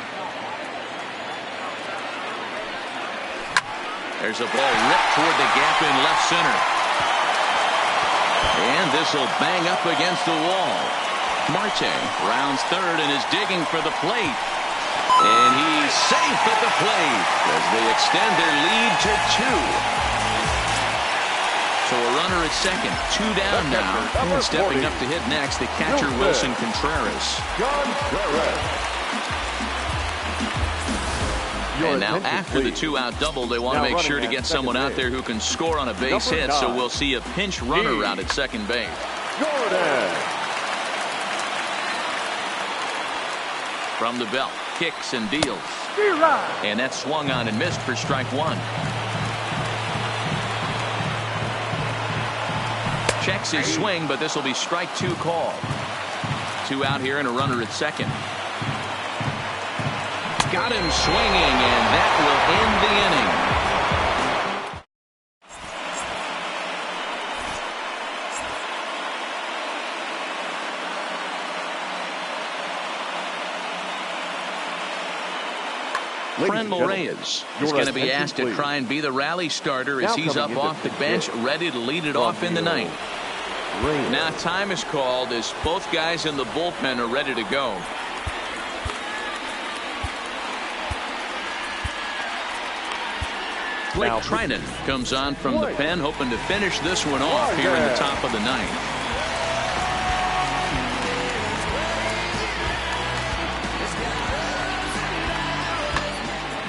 There's a ball ripped toward the gap in left center. And this will bang up against the wall. Marte rounds third and is digging for the plate. And he's safe at the plate as they extend their lead to 2. So a runner at second, 2 down now. And stepping up to hit next, the catcher Wilson Contreras. And now after the 2-out double, they want to make sure to get someone out there who can score on a base hit. So we'll see a pinch runner out at second base. From the belt, kicks and deals. And that swung on and missed for strike 1. Checks his swing, but this will be strike 2 call. 2 out here and a runner at second. Got him swinging, and that will end the inning. Franmil Reyes is going to be asked to try and be the rally starter as he's up off the bench, ready to lead it off in the ninth. Rain. Now time is called as both guys in the bullpen are ready to go. Blake Trinan comes on from the pen, hoping to finish this one off here in the top of the ninth.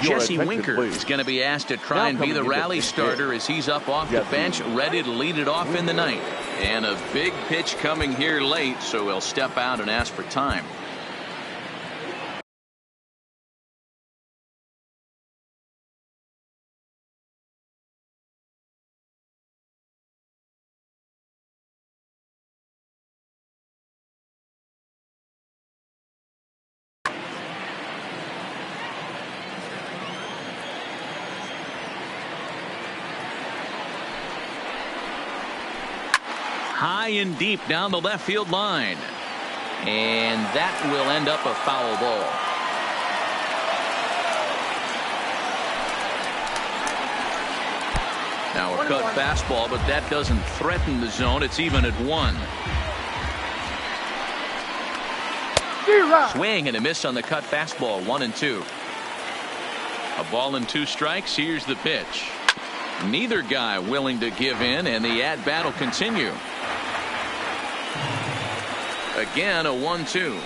Jesse Winker is going to be asked to try and be the rally starter as he's up off the bench, ready to lead it off in the ninth. And a big pitch coming here late, so he'll step out and ask for time. High and deep down the left field line. And that will end up a foul ball. Now a cut fastball, but that doesn't threaten the zone. It's even at 1. Swing and a miss on the cut fastball. 1-2. A ball and 2 strikes. Here's the pitch. Neither guy willing to give in, and the at-bat will continue. Again, a 1-2 to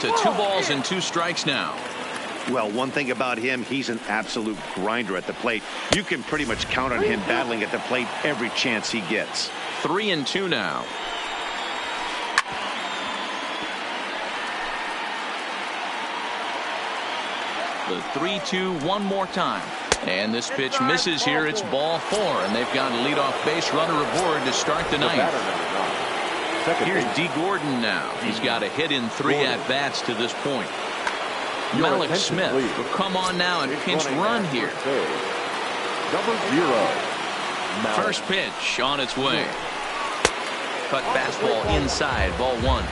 2 balls and 2 strikes now. Well, one thing about him, he's an absolute grinder at the plate. You can pretty much count on him battling at the plate every chance he gets. 3-2 now. The 3-2 one more time. And this pitch misses here. It's ball 4, and they've got a leadoff base runner aboard to start the ninth. Here's D. Gordon now. He's got a hit in 3 at-bats to this point. Malik Smith will come on now and pinch run here. Number 0. First pitch on its way. Cut fastball inside, ball 1.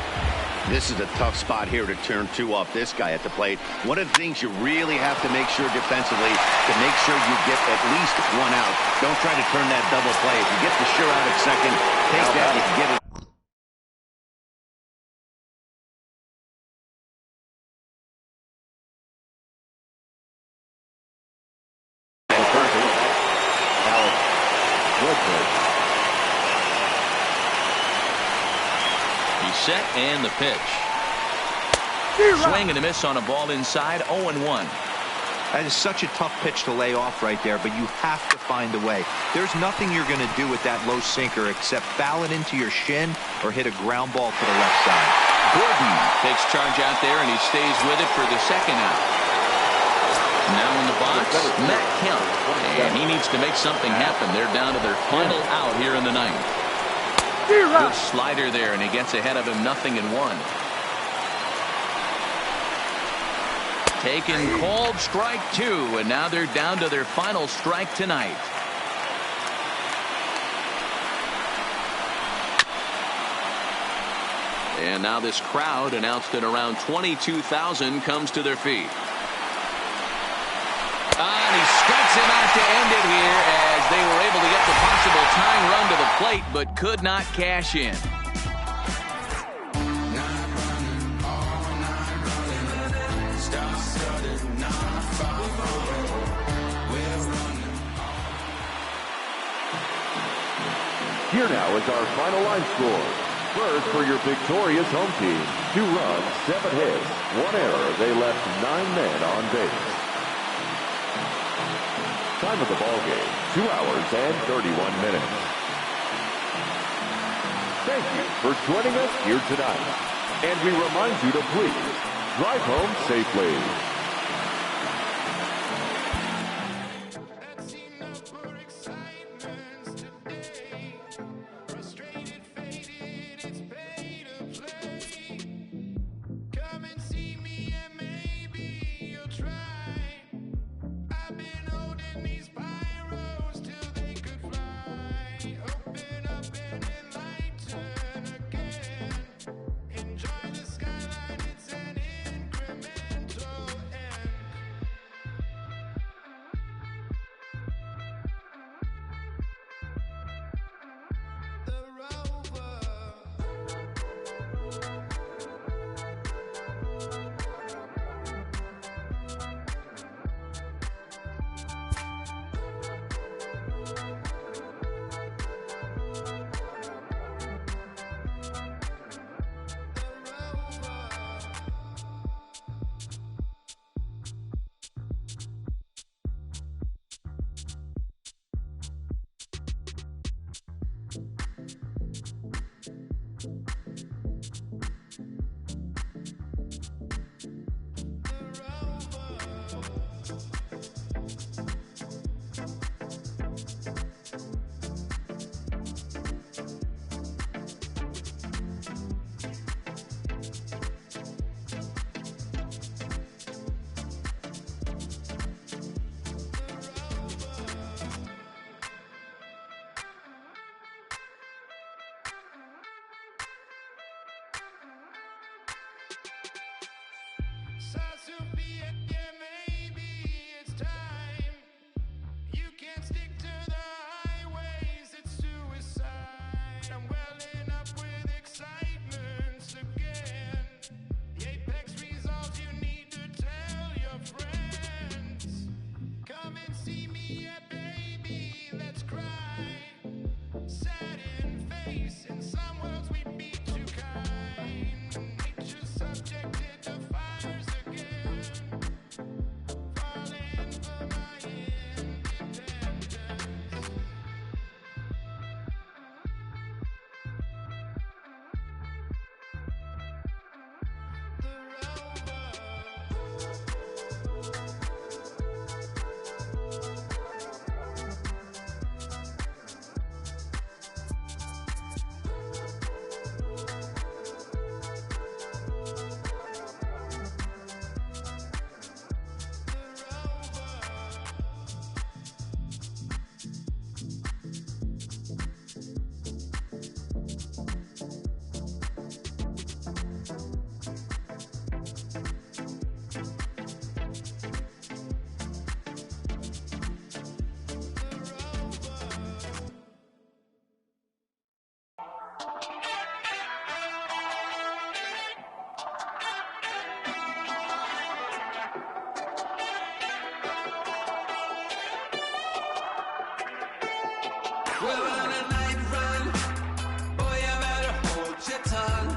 This is a tough spot here to turn 2 off this guy at the plate. One of the things you really have to make sure defensively to make sure you get at least 1 out. Don't try to turn that double play. If you get the sure out at second, take that. You can get it. Set and the pitch. Swing and a miss on a ball inside. 0-1. That is such a tough pitch to lay off right there, but you have to find a way. There's nothing you're going to do with that low sinker except foul it into your shin or hit a ground ball to the left side. Gordon takes charge out there, and he stays with it for the second out. Now in the box, Matt Kemp, and he needs to make something happen. They're down to their final out here in the ninth. Good slider there, and he gets ahead of him. 0-1. Taken called strike 2, and now they're down to their final strike tonight. And now this crowd, announced at around 22,000, comes to their feet. And he strikes him out to end it here as they were able to get the possible tying run to the plate, but could not cash in. Here now is our final line score. First, for your victorious home team, 2 runs, 7 hits, 1 error. They left 9 men on base. Time of the ball game, 2 hours and 31 minutes. Thank you for joining us here tonight. And we remind you to please drive home safely. We're on a night run. Boy, you better hold your tongue.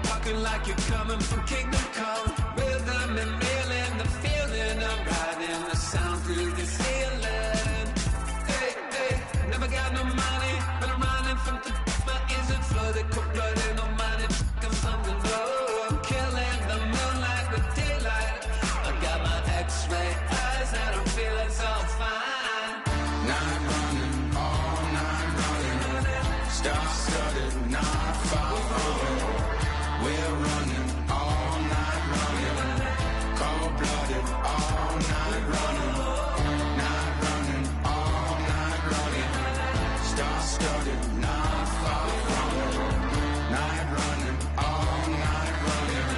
Talking like you're coming from Kingdom Come. Rhythm and reeling, the feeling of riding the sound through the ceiling. Hey, hey, never got no money, but I'm running from the my ears are flooded, cold blooded, no money. I'm something low. I'm killing the moonlight with daylight. I got my X-ray eyes and I'm feeling so fine. Night running. Star-studded, not far away. We're running all night running. Cold-blooded, all night running. Night running, all night running. Star-studded, not far away. Night running, all night running.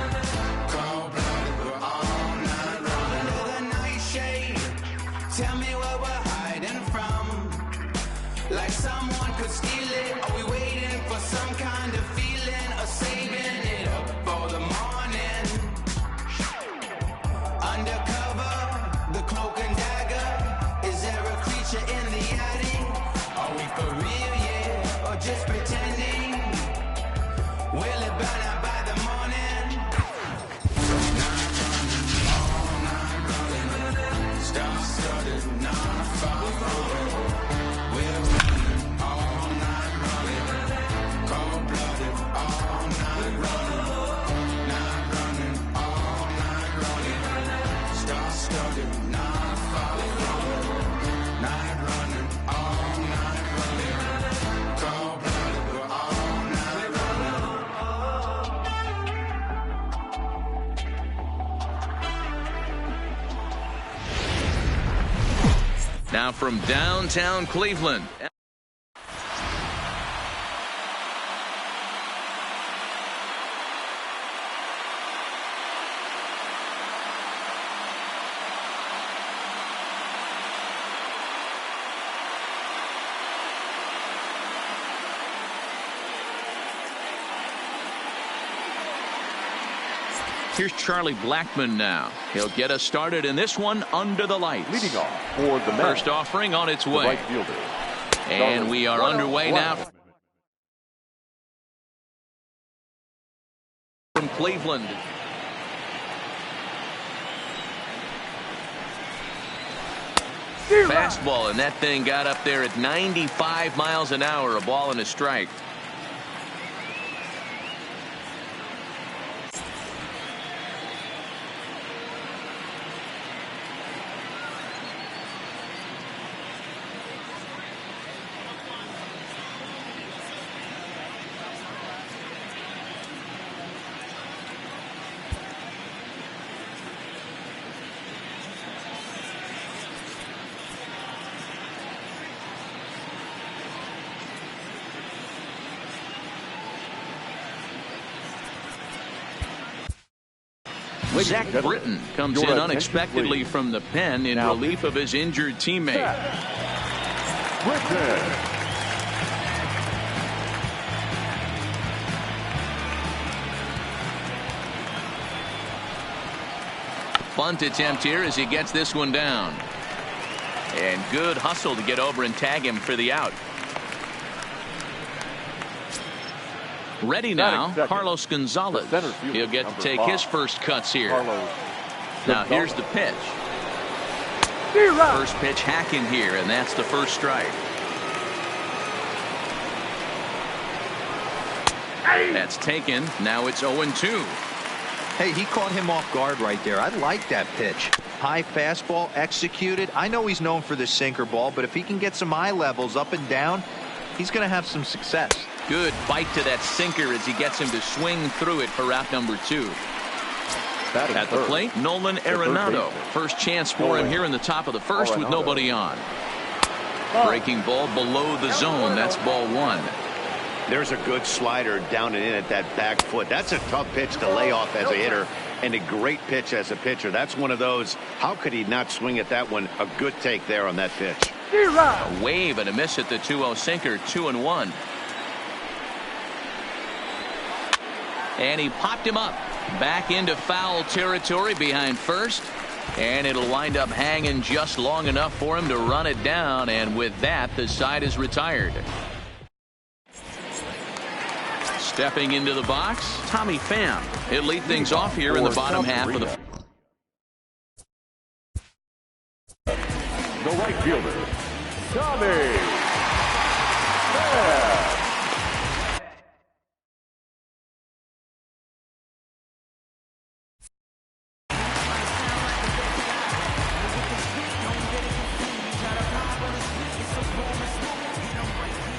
Cold-blooded, we're all night running. Under the nightshade, tell me what we're hiding from. Like someone could steal it. Are we waiting for some kind of feeling, or saving it up for the morning? Undercover, the cloak and dagger. Is there a creature in the attic? Are we for real, yeah, or just pretending? Will it burn out by the morning? Night running, all night running. Star-studded, not far away. We're running all night running. Cold-blooded, all night running. Night running, all night running. Star-studded, not far away. Night running, all night running. Cold-blooded, we're all night running. Now from downtown Cleveland. Here's Charlie Blackmon now. He'll get us started in this one under the lights. Leading off for the men. First offering on its way. Right fielder. And we are underway now from Cleveland. Fastball, and that thing got up there at 95 miles an hour, a ball and a strike. Zach Britton comes in unexpectedly from the pen in relief of his injured teammate. Britton. Bunt attempt here as he gets this one down. And good hustle to get over and tag him for the out. Ready now, Carlos Gonzalez. He'll get to take his first cuts here. Now here's the pitch. First pitch hacking here, and that's the first strike. That's taken. Now it's 0-2. Hey, he caught him off guard right there. I like that pitch. High fastball executed. I know he's known for the sinker ball, but if he can get some eye levels up and down, he's going to have some success. Good bite to that sinker as he gets him to swing through it for out number 2. At the plate, Nolan Arenado. First chance for him here in the top of the first with nobody on. Breaking ball below the zone. That's ball 1. There's a good slider down and in at that back foot. That's a tough pitch to lay off as a hitter, and a great pitch as a pitcher. That's one of those. How could he not swing at that one? A good take there on that pitch. A wave and a miss at the 2-0 sinker. 2-1. And he popped him up. Back into foul territory behind first. And it'll wind up hanging just long enough for him to run it down. And with that, the side is retired. Stepping into the box, Tommy Pham. He'll lead things off here in the bottom half of the. The right fielder, Tommy Pham.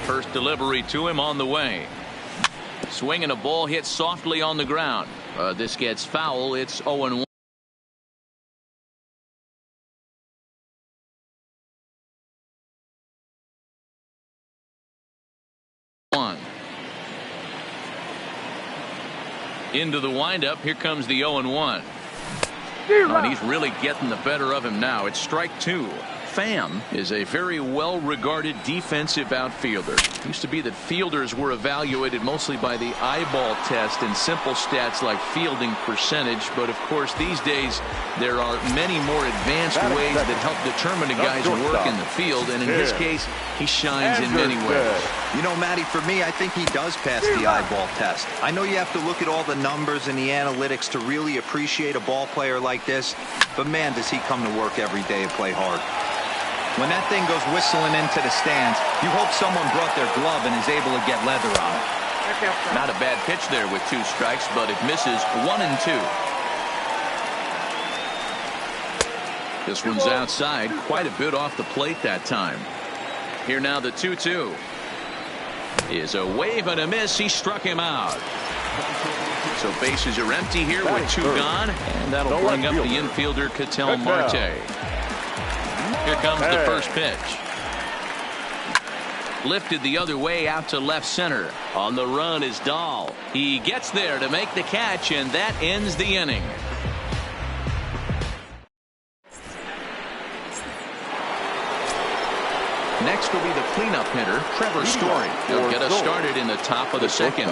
First delivery to him on the way. Swinging a ball hit softly on the ground. This gets foul. It's 0-1. Into the windup. Here comes the 0-1. And he's really getting the better of him now. It's strike 2. Pham is a very well-regarded defensive outfielder. It used to be that fielders were evaluated mostly by the eyeball test and simple stats like fielding percentage. But of course, these days there are many more advanced ways that help determine a guy's work in the field. And in his case, he shines in many ways. You know, Matty, for me, I think he does pass the eyeball test. I know you have to look at all the numbers and the analytics to really appreciate a ball player like this. But man, does he come to work every day and play hard. When that thing goes whistling into the stands, you hope someone brought their glove and is able to get leather on it. Not a bad pitch there with 2 strikes, but it misses 1-2. This one's outside, quite a bit off the plate that time. Here now the 2-2. Is a wave and a miss. He struck him out. So bases are empty here with 2 gone, and that'll bring up the infielder Ketel Marte. Here comes the first pitch. Lifted the other way out to left center. On the run is Dahl. He gets there to make the catch, and that ends the inning. Next will be the cleanup hitter, Trevor Story. He'll get us started in the top of the second.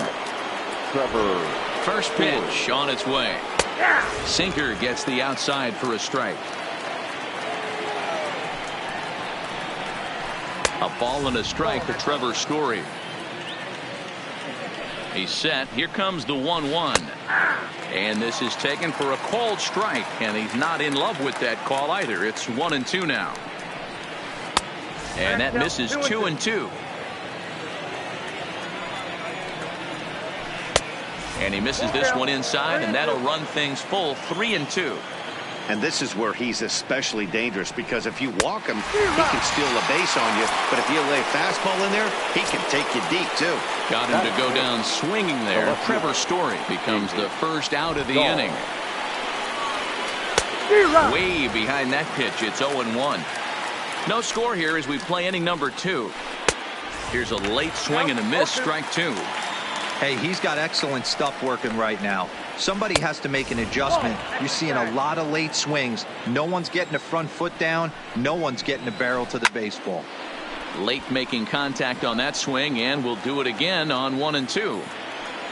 First pitch on its way. Sinker gets the outside for a strike. A ball and a strike to Trevor Story. He's set. Here comes the 1-1. And this is taken for a called strike. And he's not in love with that call either. It's 1-2 now. And that misses 2-2. And he misses this one inside, and that'll run things full 3-2. And this is where he's especially dangerous, because if you walk him, he can steal a base on you. But if you lay a fastball in there, he can take you deep, too. Got him to go down swinging there. Trevor Story becomes the first out of the inning. Way behind that pitch. It's 0-1. No score here as we play inning number 2. Here's a late swing and a miss, strike 2. Hey, he's got excellent stuff working right now. Somebody has to make an adjustment. You're seeing a lot of late swings. No one's getting the front foot down. No one's getting the barrel to the baseball. Late making contact on that swing, and will do it again on 1 and 2.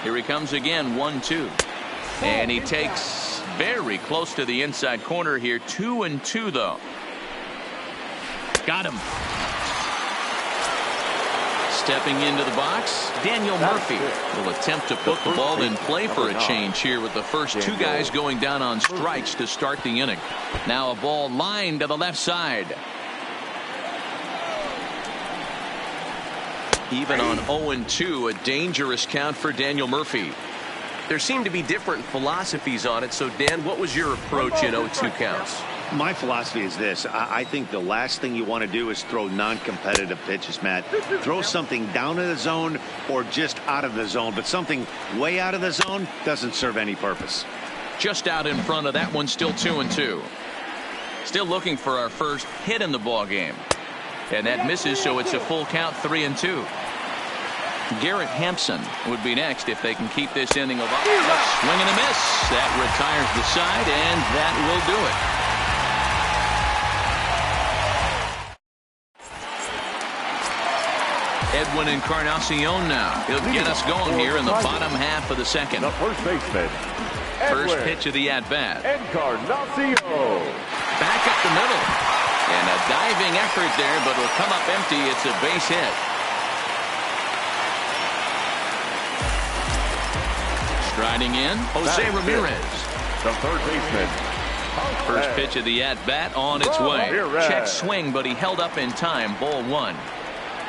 Here he comes again, 1-2. And he takes very close to the inside corner here. 2 and 2 though. Got him. Stepping into the box, Daniel Murphy will attempt to put the ball in play for a change here with the first 2 guys going down on strikes to start the inning. Now a ball lined to the left side. Even on 0-2, a dangerous count for Daniel Murphy. There seem to be different philosophies on it. So, Dan, what was your approach in 0-2 counts? My philosophy is this. I think the last thing you want to do is throw non-competitive pitches, Matt. Throw something down in the zone or just out of the zone, but something way out of the zone doesn't serve any purpose. Just out in front of that one, still 2 and 2. Still looking for our first hit in the ball game. And that misses, so it's a full count, 3 and 2. Garrett Hampson would be next if they can keep this inning alive. Swing and a miss. That retires the side, and that will do it. Edwin Encarnacion now. He'll get us going here in the bottom half of the second. The first baseman. First pitch of the at-bat. Encarnacion. Back up the middle. And a diving effort there, but it'll come up empty. It's a base hit. Striding in, Jose Ramirez. The third baseman. First pitch of the at-bat on its way. Check swing, but he held up in time. Ball 1.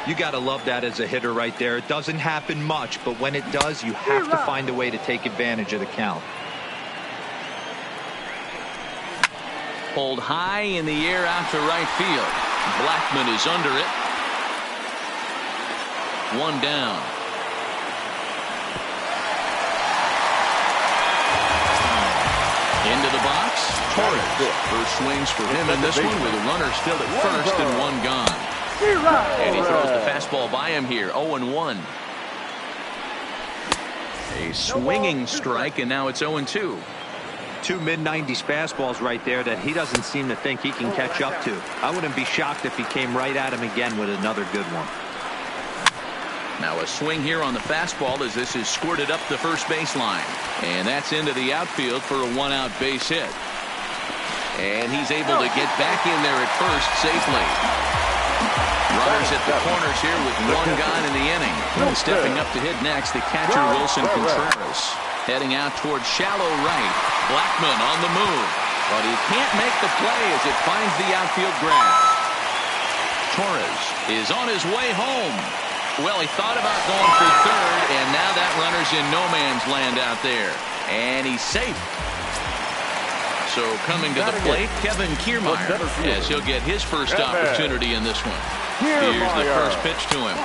You got to love that as a hitter right there. It doesn't happen much, but when it does, you have to find a way to take advantage of the count. Pulled high in the air out to right field. Blackman is under it. 1 down. Into the box. Torres. First swings for him in this one with a runner still at first and 1 gone. And he throws the fastball by him here. 0-1. A swinging strike, and now it's 0-2. 2 mid-90s fastballs right there that he doesn't seem to think he can catch up to. I wouldn't be shocked if he came right at him again with another good one. Now a swing here on the fastball as this is squirted up the first baseline. And that's into the outfield for a 1-out base hit. And he's able to get back in there at first safely. Runners at the corners here with 1 gone in the inning. And stepping up to hit next, the catcher Wilson Contreras. Heading out towards shallow right. Blackman on the move. But he can't make the play as it finds the outfield grass. Torres is on his way home. Well, he thought about going for third, and now that runner's in no man's land out there. And he's safe. So coming to the plate, Kevin Kiermaier, as he'll get his first opportunity in this one. Here's the first pitch to him.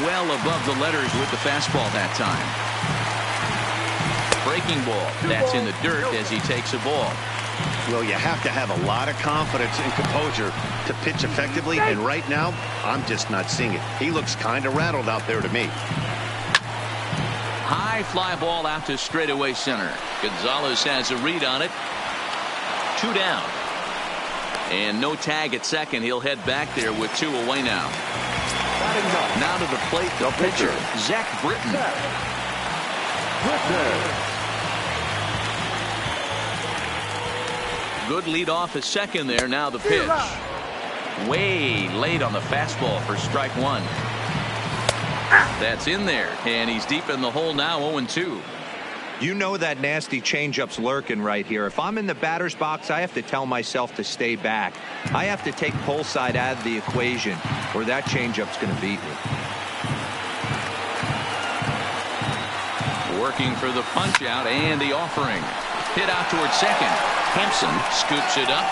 Well above the letters with the fastball that time. Breaking ball. That's in the dirt as he takes a ball. Well, you have to have a lot of confidence and composure to pitch effectively, and right now, I'm just not seeing it. He looks kind of rattled out there to me. High fly ball out to straightaway center. Gonzalez has a read on it. 2 down. And no tag at second. He'll head back there with 2 away now. Now to the plate, the pitcher, Zach Britton. Good lead off at second there. Now the pitch. Way late on the fastball for strike 1. That's in there, and he's deep in the hole now. 0-2. You know that nasty changeup's lurking right here. If I'm in the batter's box, I have to tell myself to stay back. I have to take pull side out of the equation, or that changeup's going to beat me. Working for the punch out and the offering. Hit out towards second. Hampson scoops it up,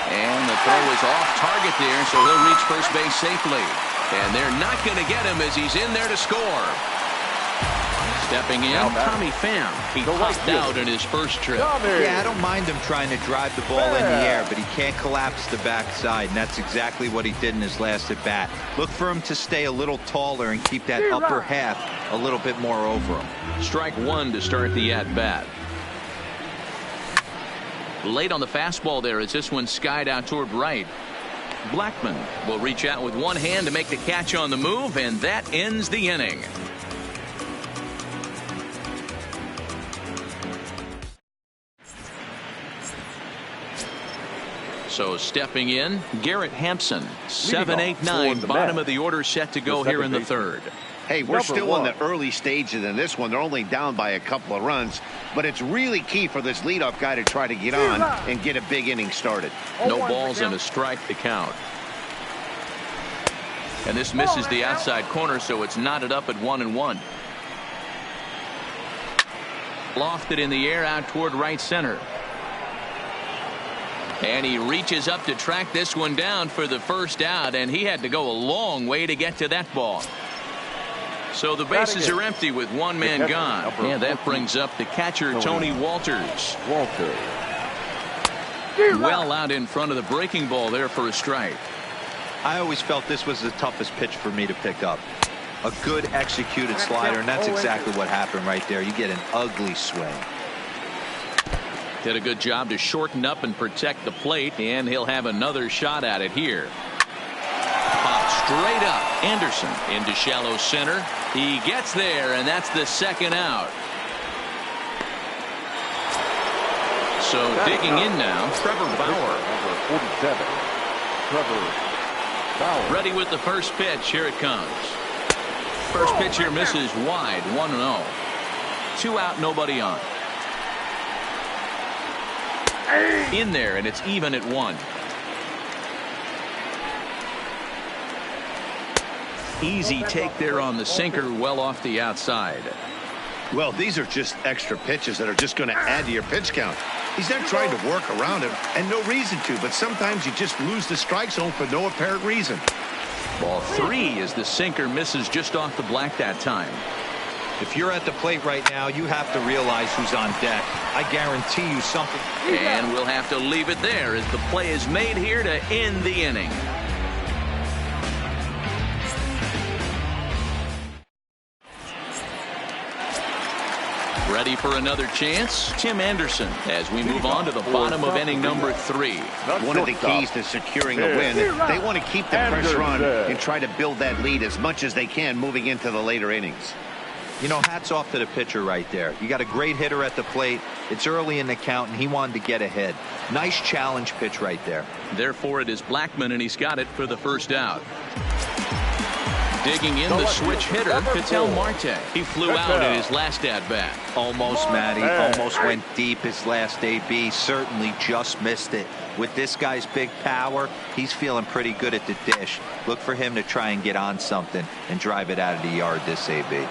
and the throw is off target there, so he'll reach first base safely. And they're not going to get him as he's in there to score. Stepping in, Tommy Pham. He popped out in his first trip. Yeah, I don't mind him trying to drive the ball in the air, but he can't collapse the backside, and that's exactly what he did in his last at bat. Look for him to stay a little taller and keep that upper half a little bit more over him. Strike 1 to start the at bat. Late on the fastball there as this one skied out toward right. Blackman will reach out with one hand to make the catch on the move, and that ends the inning. So stepping in, Garrett Hampson, 7-8-9, bottom of the order, set to go here in the third. Hey, we're still in the early stages in this one. They're only down by a couple of runs, but it's really key for this leadoff guy to try to get on and get a big inning started. No balls and a strike to count. And this misses the outside corner, so it's knotted up at 1-1. Lofted in the air out toward right center. And he reaches up to track this one down for the first out, and he had to go a long way to get to that ball. So the bases are empty with one man gone. And that brings up the catcher, Tony Walters. Well out in front of the breaking ball there for a strike. I always felt this was the toughest pitch for me to pick up. A good executed slider, and that's exactly what happened right there. You get an ugly swing. Did a good job to shorten up and protect the plate, and he'll have another shot at it here. Pop straight up. Anderson into shallow center. He gets there, and that's the second out. So digging in now, Trevor Bauer. Number 47, Trevor Bauer. Ready with the first pitch. Here it comes. First pitch here misses wide. 1-0. 2 out, nobody on. In there, and it's even at 1. Easy take there on the sinker, well off the outside. Well, these are just extra pitches that are just going to add to your pitch count. He's not trying to work around him, and no reason to, but sometimes you just lose the strike zone for no apparent reason. Ball 3 as the sinker misses just off the black that time. If you're at the plate right now, you have to realize who's on deck. I guarantee you something. And we'll have to leave it there as the play is made here to end the inning. Ready for another chance? Tim Anderson as we move on to the bottom of inning number 3. One of the keys to securing a win, they want to keep the pressure on and try to build that lead as much as they can moving into the later innings. You know, hats off to the pitcher right there. You got a great hitter at the plate. It's early in the count, and he wanted to get ahead. Nice challenge pitch right there. Therefore, it is Blackman, and he's got it for the first out. Digging in the switch hitter, Ketel Marte. He flew out in his last at-bat. Almost, Matty. Almost went deep his last AB. Certainly just missed it. With this guy's big power, he's feeling pretty good at the dish. Look for him to try and get on something and drive it out of the yard this AB.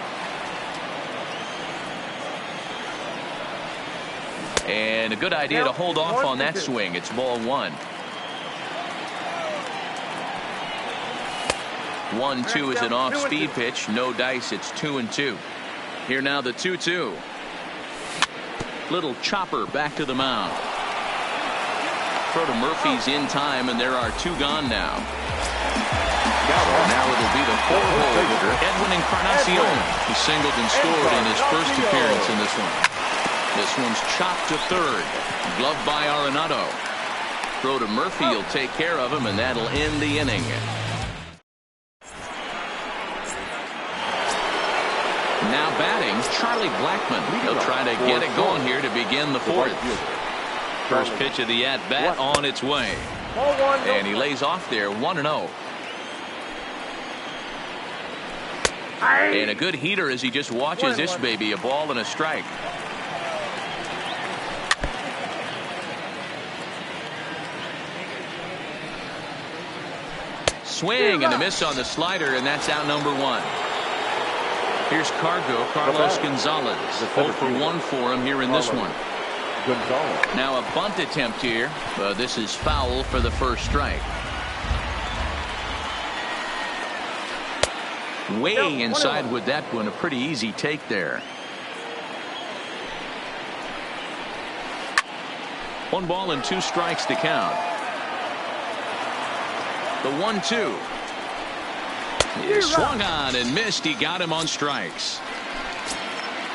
And a good idea to hold off on that swing. It's ball 1. 1-2 is an off-speed pitch. No dice. It's 2-2. Here now the 2-2. Little chopper back to the mound. Throw to Murphy's in time, and there are 2 gone now. Now it'll be the 4-hole hitter, Edwin Encarnacion. He singled and scored in his first appearance in this one. This one's chopped to third. Gloved by Arenado. Throw to Murphy. He'll take care of him, and that'll end the inning. Now batting, Charlie Blackman. He'll try to get it going here to begin the 4th. First pitch of the at-bat on its way. And he lays off there, 1-0. And a good heater as he just watches this baby, a ball and a strike. Swing and a miss on the slider, and that's out number 1. Here's Carlos Gonzalez. 0 for 1 for him here in this one. Now a bunt attempt here. This is foul for the first strike. Way inside with that one. A pretty easy take there. 1 ball and 2 strikes to count. The 1-2. He swung on and missed. He got him on strikes.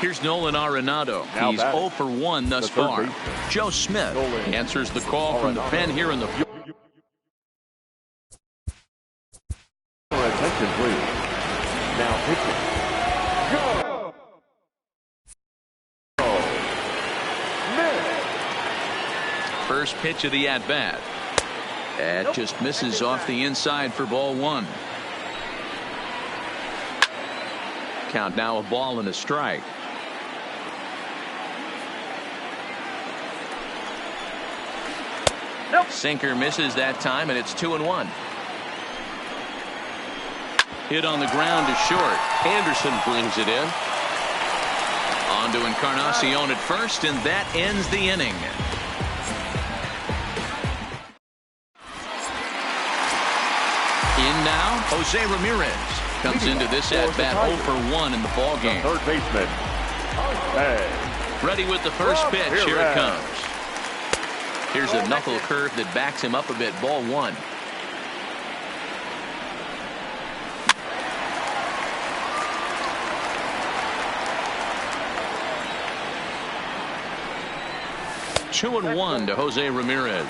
Here's Nolan Arenado. He's 0 for 1 thus far. Joe Smith answers the call from the pen here in the. Attention, please. Now pitching. Go! First pitch of the at-bat. That just misses off the inside for ball 1. Count now a ball and a strike. Sinker misses that time, and it's 2-1. Hit on the ground to short. Anderson brings it in. On to Encarnacion at first, and that ends the inning. In now, Jose Ramirez comes into this at-bat 0 for 1 in the ballgame. Third baseman. Hey. Ready with the first pitch. Here it comes. Here's a knuckle curve that backs him up a bit. Ball 1. Two and 1 to Jose Ramirez.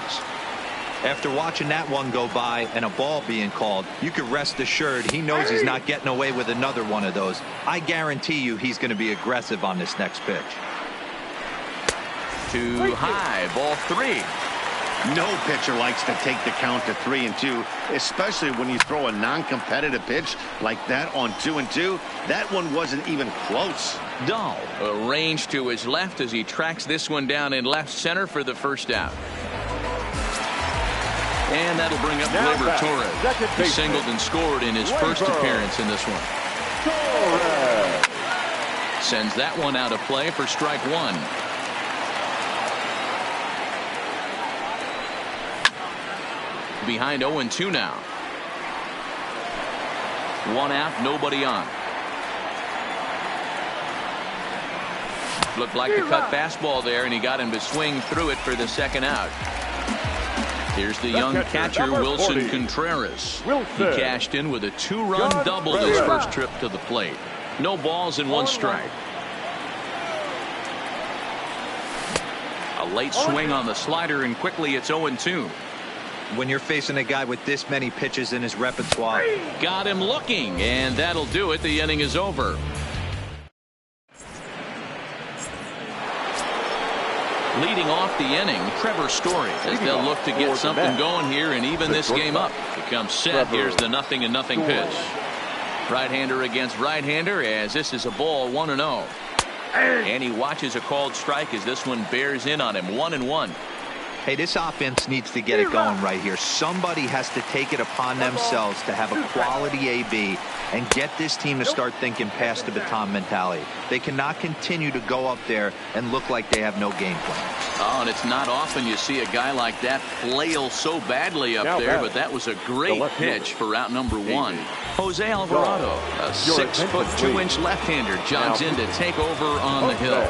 After watching that one go by and a ball being called, you could rest assured he knows he's not getting away with another one of those. I guarantee you he's going to be aggressive on this next pitch. Too high. Ball 3. No pitcher likes to take the count to 3-2, especially when you throw a non-competitive pitch like that on 2-2. That one wasn't even close. Dahl arranged to his left as he tracks this one down in left center for the first out. And that'll bring up Gleyber Torres. He singled and scored in his first appearance in this one. Sends that one out of play for strike 1. Behind 0-2 now. 1 out, nobody on. Looked like the cut fastball there, and he got him to swing through it for the second out. Here's the young catcher, Wilson Contreras. He cashed in with a 2-run double his first trip to the plate. No balls and 1 strike. A late swing on the slider, and quickly it's 0-2. When you're facing a guy with this many pitches in his repertoire. Got him looking, and that'll do it. The inning is over. Leading off the inning, Trevor Story, as they'll look to get something going here and even this game up. It comes set. Here's the 0-0 pitch. Right-hander against right-hander, as this is a ball 1-0. And he watches a called strike as this one bears in on him. 1-1. Hey, this offense needs to get it going right here. Somebody has to take it upon themselves to have a quality AB and get this team to start thinking past the baton mentality. They cannot continue to go up there and look like they have no game plan. Oh, and it's not often you see a guy like that flail so badly up there, but that was a great pitch for out number 1. Jose Alvarado, a 6-foot 2-inch left-hander, jogs in to take over on the hill.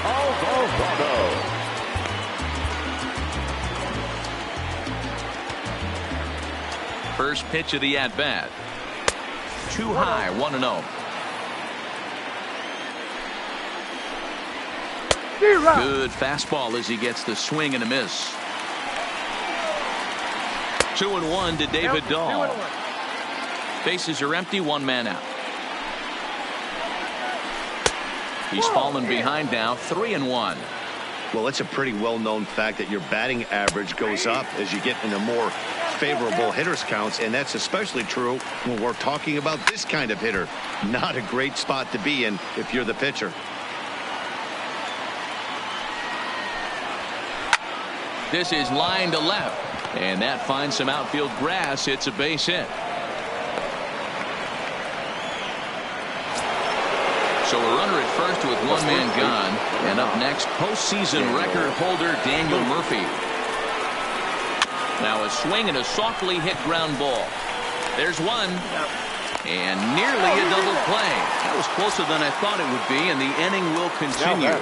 Alvarado. First pitch of the at-bat. Too high, 1-0. Good fastball as he gets the swing and a miss. 2-1 to David Dahl. Bases are empty, 1 man out. He's fallen behind now, 3-1. Well, it's a pretty well-known fact that your batting average goes up as you get into more favorable hitters counts, and that's especially true when we're talking about this kind of hitter. Not a great spot to be in if you're the pitcher. This is line to left, and that finds some outfield grass. It's a base hit. So a runner at first with 1 man gone, and up next, postseason record holder Daniel Murphy. Now a swing and a softly hit ground ball. There's one, and nearly a double play. That was closer than I thought it would be, and the inning will continue.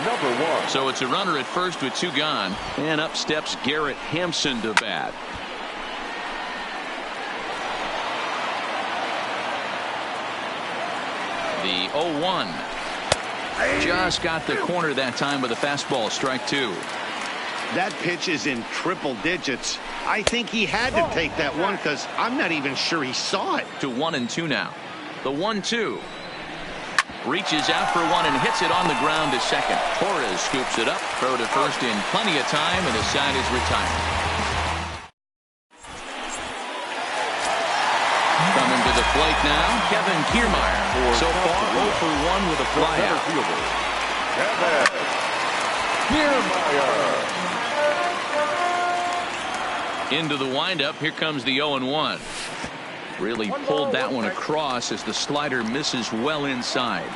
Number 1. So it's a runner at first with 2 gone, and up steps Garrett Hampson to bat. The 0-1. Just got the corner that time with a fastball, strike 2. That pitch is in triple digits. I think he had to take that one because I'm not even sure he saw it. To 1-2 now. The 1-2. Reaches out for one and hits it on the ground to second. Torres scoops it up. Throw to first in plenty of time, and the side is retired. Coming to the plate now, Kevin Kiermaier. So far, 0 for 1 with a flyout. Kevin Kiermaier. Into the windup. Here comes the 0-1. Really pulled that one across as the slider misses well inside.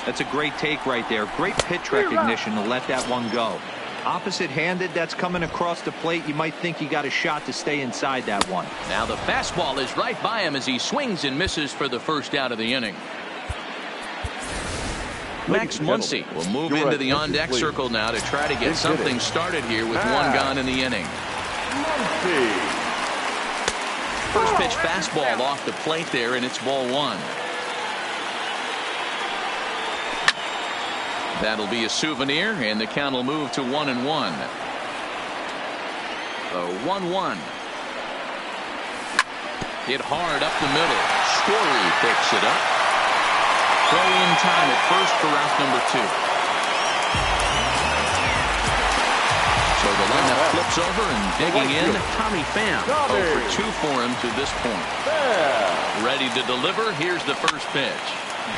That's a great take right there. Great pitch recognition to let that one go. Opposite-handed, that's coming across the plate. You might think you got a shot to stay inside that one. Now the fastball is right by him as he swings and misses for the first out of the inning. Max Muncy will move into the on-deck circle now to try to get something started here with one gone in the inning. First pitch fastball off the plate there, and it's ball 1. That'll be a souvenir, and the count will move to 1-1. The 1-1. Hit hard up the middle. Story picks it up. Throw in time at first for route number 2. So the lineup flips over and digging in. Tommy Pham. 0 for 2 for him to this point. Ready to deliver. Here's the first pitch.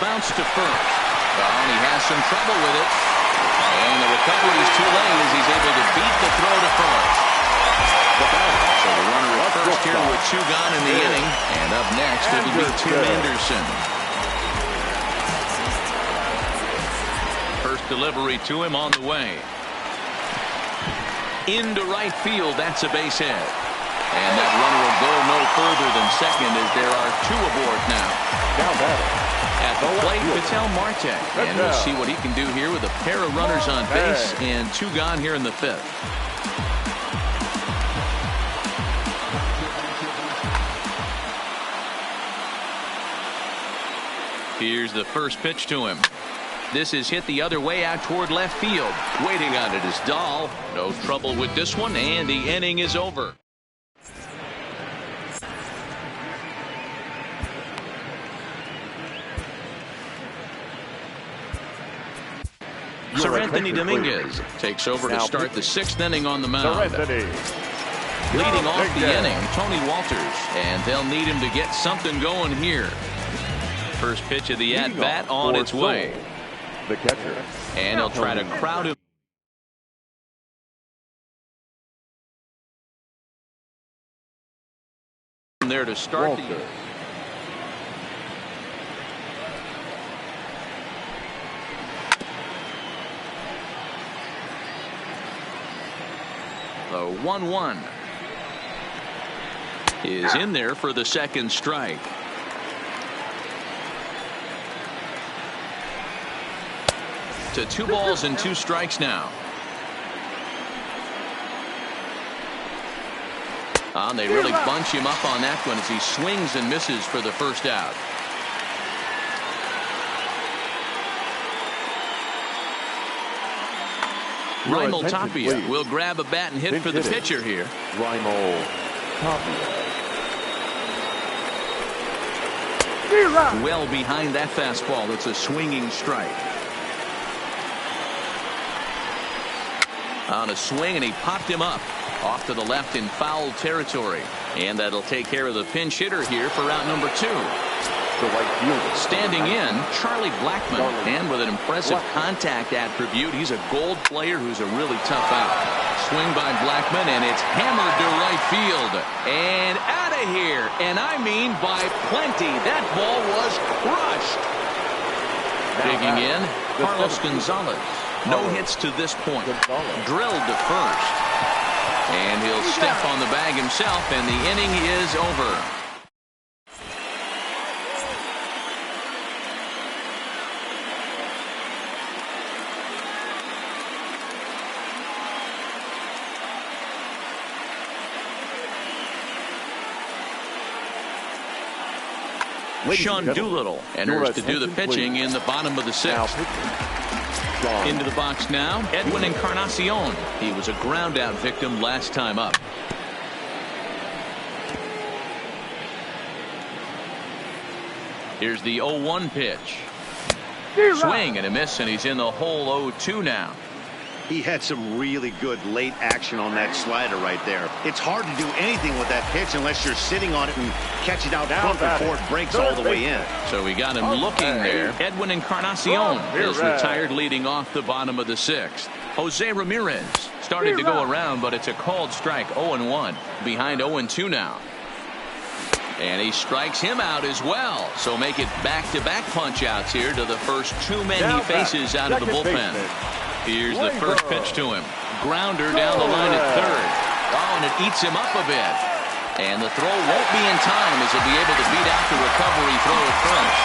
Bounce to first. And he has some trouble with it. And the recovery is too late as he's able to beat the throw to first. So the runner at first here with 2 gone in the inning. And up next it'll be Tim Anderson. First delivery to him on the way. Into right field, that's a base hit. And that runner will go no further than second as there are 2 aboard now. At the plate, Vitel Marte. And we'll see what he can do here with a pair of runners on base and 2 gone here in the 5th. Here's the first pitch to him. This is hit the other way out toward left field. Waiting on it is Dahl. No trouble with this one, and the inning is over. Sir Anthony Dominguez takes over to start the 6th inning on the mound. Leading off the inning, Tony Walters, and they'll need him to get something going here. First pitch of the at-bat on its way. The catcher. And he'll try to crowd him there to start the year. The 1-1 is in there for the second strike. To 2 balls and 2 strikes now. And they really bunch him up on that one as he swings and misses for the first out. Raimel Tapia will grab a bat and hit for the pitcher here. Raimel Tapia. Well behind that fastball. It's a swinging strike. On a swing, and he popped him up off to the left in foul territory. And that'll take care of the pinch hitter here for route number 2. Standing in, Charlie Blackmon, and with an impressive contact attribute, he's a gold player who's a really tough out. Swing by Blackmon, and it's hammered to right field. And out of here, and I mean by plenty. That ball was crushed. Digging in, Carlos Gonzalez. No hits to this point. Drilled to first. And he'll step on the bag himself, and the inning is over. Sean Doolittle enters to do the pitching in the bottom of the sixth. Into the box now, Edwin Encarnacion. He was a ground-out victim last time up. Here's the 0-1 pitch. Swing and a miss, and he's in the hole 0-2 now. He had some really good late action on that slider right there. It's hard to do anything with that pitch unless you're sitting on it and catch it out front before it breaks all the way in. So we got him looking there. Edwin Encarnacion is retired leading off the bottom of the sixth. Jose Ramirez started to go around, but it's a called strike. 0-1 behind 0-2 now. And he strikes him out as well. So make it back-to-back punch-outs here to the first two men he faces out of the bullpen. Here's the first pitch to him. Grounder down the line at third. Oh, and it eats him up a bit. And the throw won't be in time as he'll be able to beat out the recovery throw at first.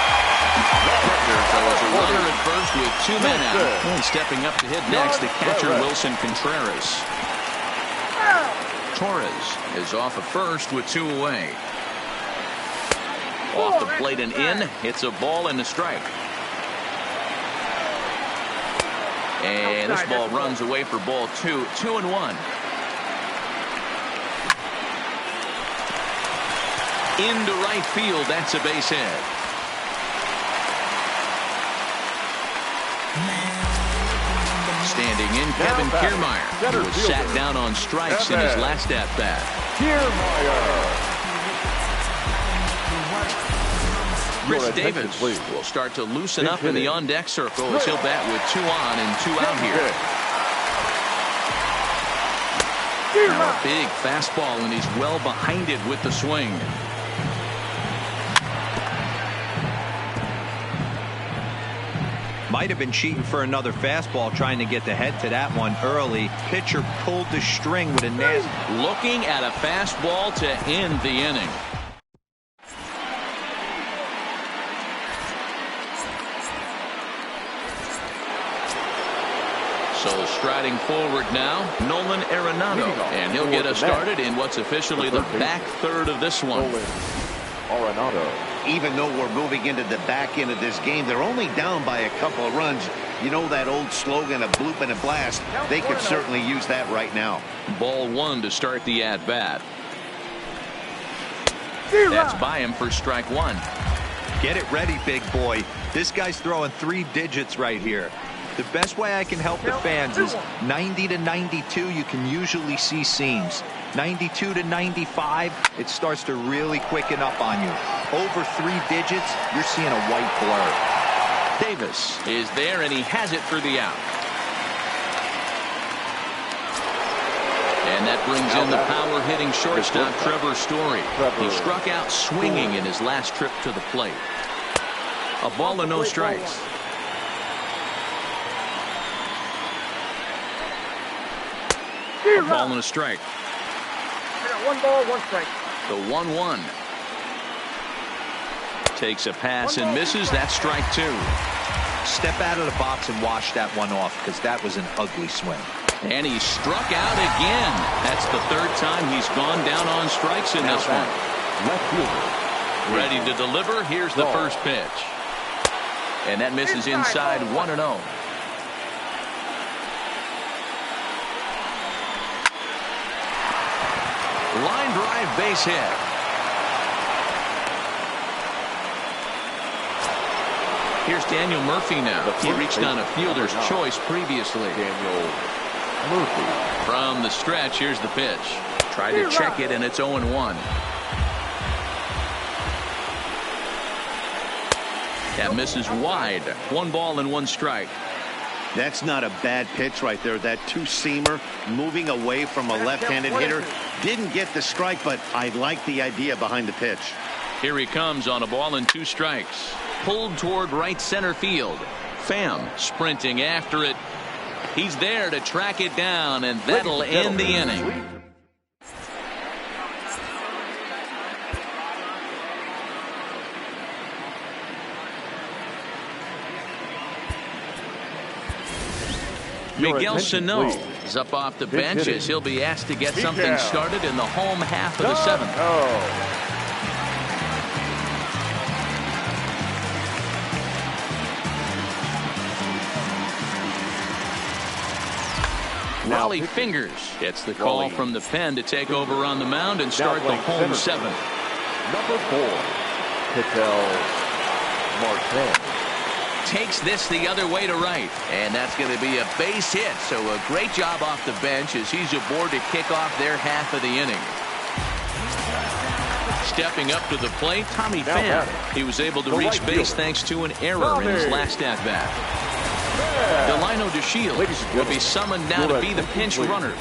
So it's a runner at first with two men out. And stepping up to hit next, the catcher Wilson Contreras. Torres is off at first with two away. Off the plate and in. Hits a ball and a strike. And this ball runs away for ball 2. 2-1. Into right field. That's a base hit. Standing in, Kevin Kiermaier, who was sat down on strikes in his last at-bat. Chris Davis will start to loosen up in the on-deck circle as he'll bat with 2 on and 2 out here. Now a big fastball, and he's well behind it with the swing. Might have been cheating for another fastball, trying to get the head to that one early. Pitcher pulled the string with a nasty. Looking at a fastball to end the inning. So striding forward now, Nolan Arenado, and he'll get us started in what's officially the back third of this one. Even though we're moving into the back end of this game, they're only down by a couple of runs. You know that old slogan, a bloop and a blast. They could certainly use that right now. Ball 1 to start the at-bat. That's by him for strike 1. Get it ready, big boy. This guy's throwing 3 digits right here. The best way I can help the fans is 90 to 92. You can usually see seams. 92 to 95, it starts to really quicken up on you. Over 3 digits, you're seeing a white blur. Davis is there, and he has it for the out. And that brings in the power-hitting shortstop Trevor Story. He struck out swinging in his last trip to the plate. A ball and no strikes. A ball and a strike. I got 1 ball, 1 strike. The 1-1. Takes a pass and misses. That's strike 2. Step out of the box and wash that one off, because that was an ugly swing. And he struck out again. That's the 3rd time he's gone down on strikes in this one. Ready to deliver. Here's the first pitch. And that misses inside 1-0. Line drive, base hit. Here's Daniel Murphy now. He reached on a fielder's choice previously. Daniel Murphy. From the stretch, here's the pitch. Tried to check it, and it's 0-1. That misses wide. 1 ball and 1 strike. That's not a bad pitch right there. That 2-seamer moving away from a left-handed hitter. Didn't get the strike, but I like the idea behind the pitch. Here he comes on a ball and 2 strikes. Pulled toward right center field. Pham sprinting after it. He's there to track it down, and that'll end the inning. Miguel Sano is up off the bench as he'll be asked to get something started in the home half of the 7th. Charlie Fingers gets the call from the pen to take over on the mound and start the home seventh. Number 4, Ketel Marte. Takes this the other way to right, and that's going to be a base hit. So a great job off the bench as he's aboard to kick off their half of the inning. Stepping up to the plate, Tommy Pham. He was able to reach base thanks to an error in his last at-bat. Delino DeShields will be summoned now to be the pinch runner.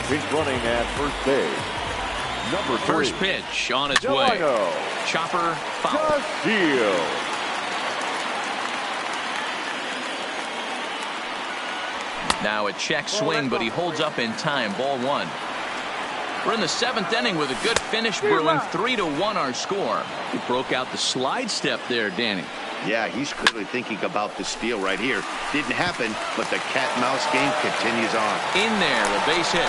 Pinch running at first base. Number 3. First pitch on its way. Chopper foul. Now a check swing, but he holds up in time. Ball 1. We're in the 7th inning with a good finish brewing. 3-1 our score. He broke out the slide step there, Danny. Yeah, he's clearly thinking about the steal right here. Didn't happen, but the cat-mouse game continues on. In there, a base hit.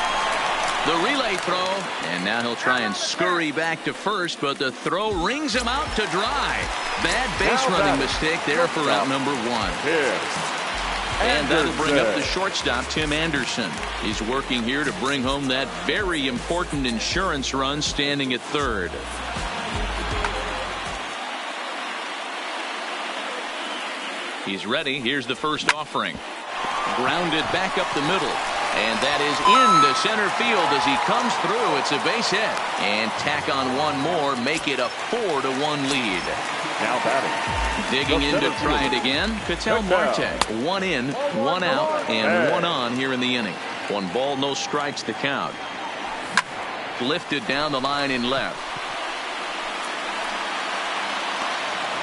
The relay throw, and now he'll try and scurry back to first, but the throw rings him out to dry. Bad base running mistake there for out number 1. And that'll bring up the shortstop, Tim Anderson. He's working here to bring home that very important insurance run, standing at third. He's ready. Here's the first offering. Grounded back up the middle. And that is into center field as he comes through. It's a base hit. And tack on one more, make it a 4-1 lead. Now batting. Digging in to try it again. Ketel Marte. 1 in, 1 out, and 1 on here in the inning. 1 ball, no strikes the count. Lifted down the line in left.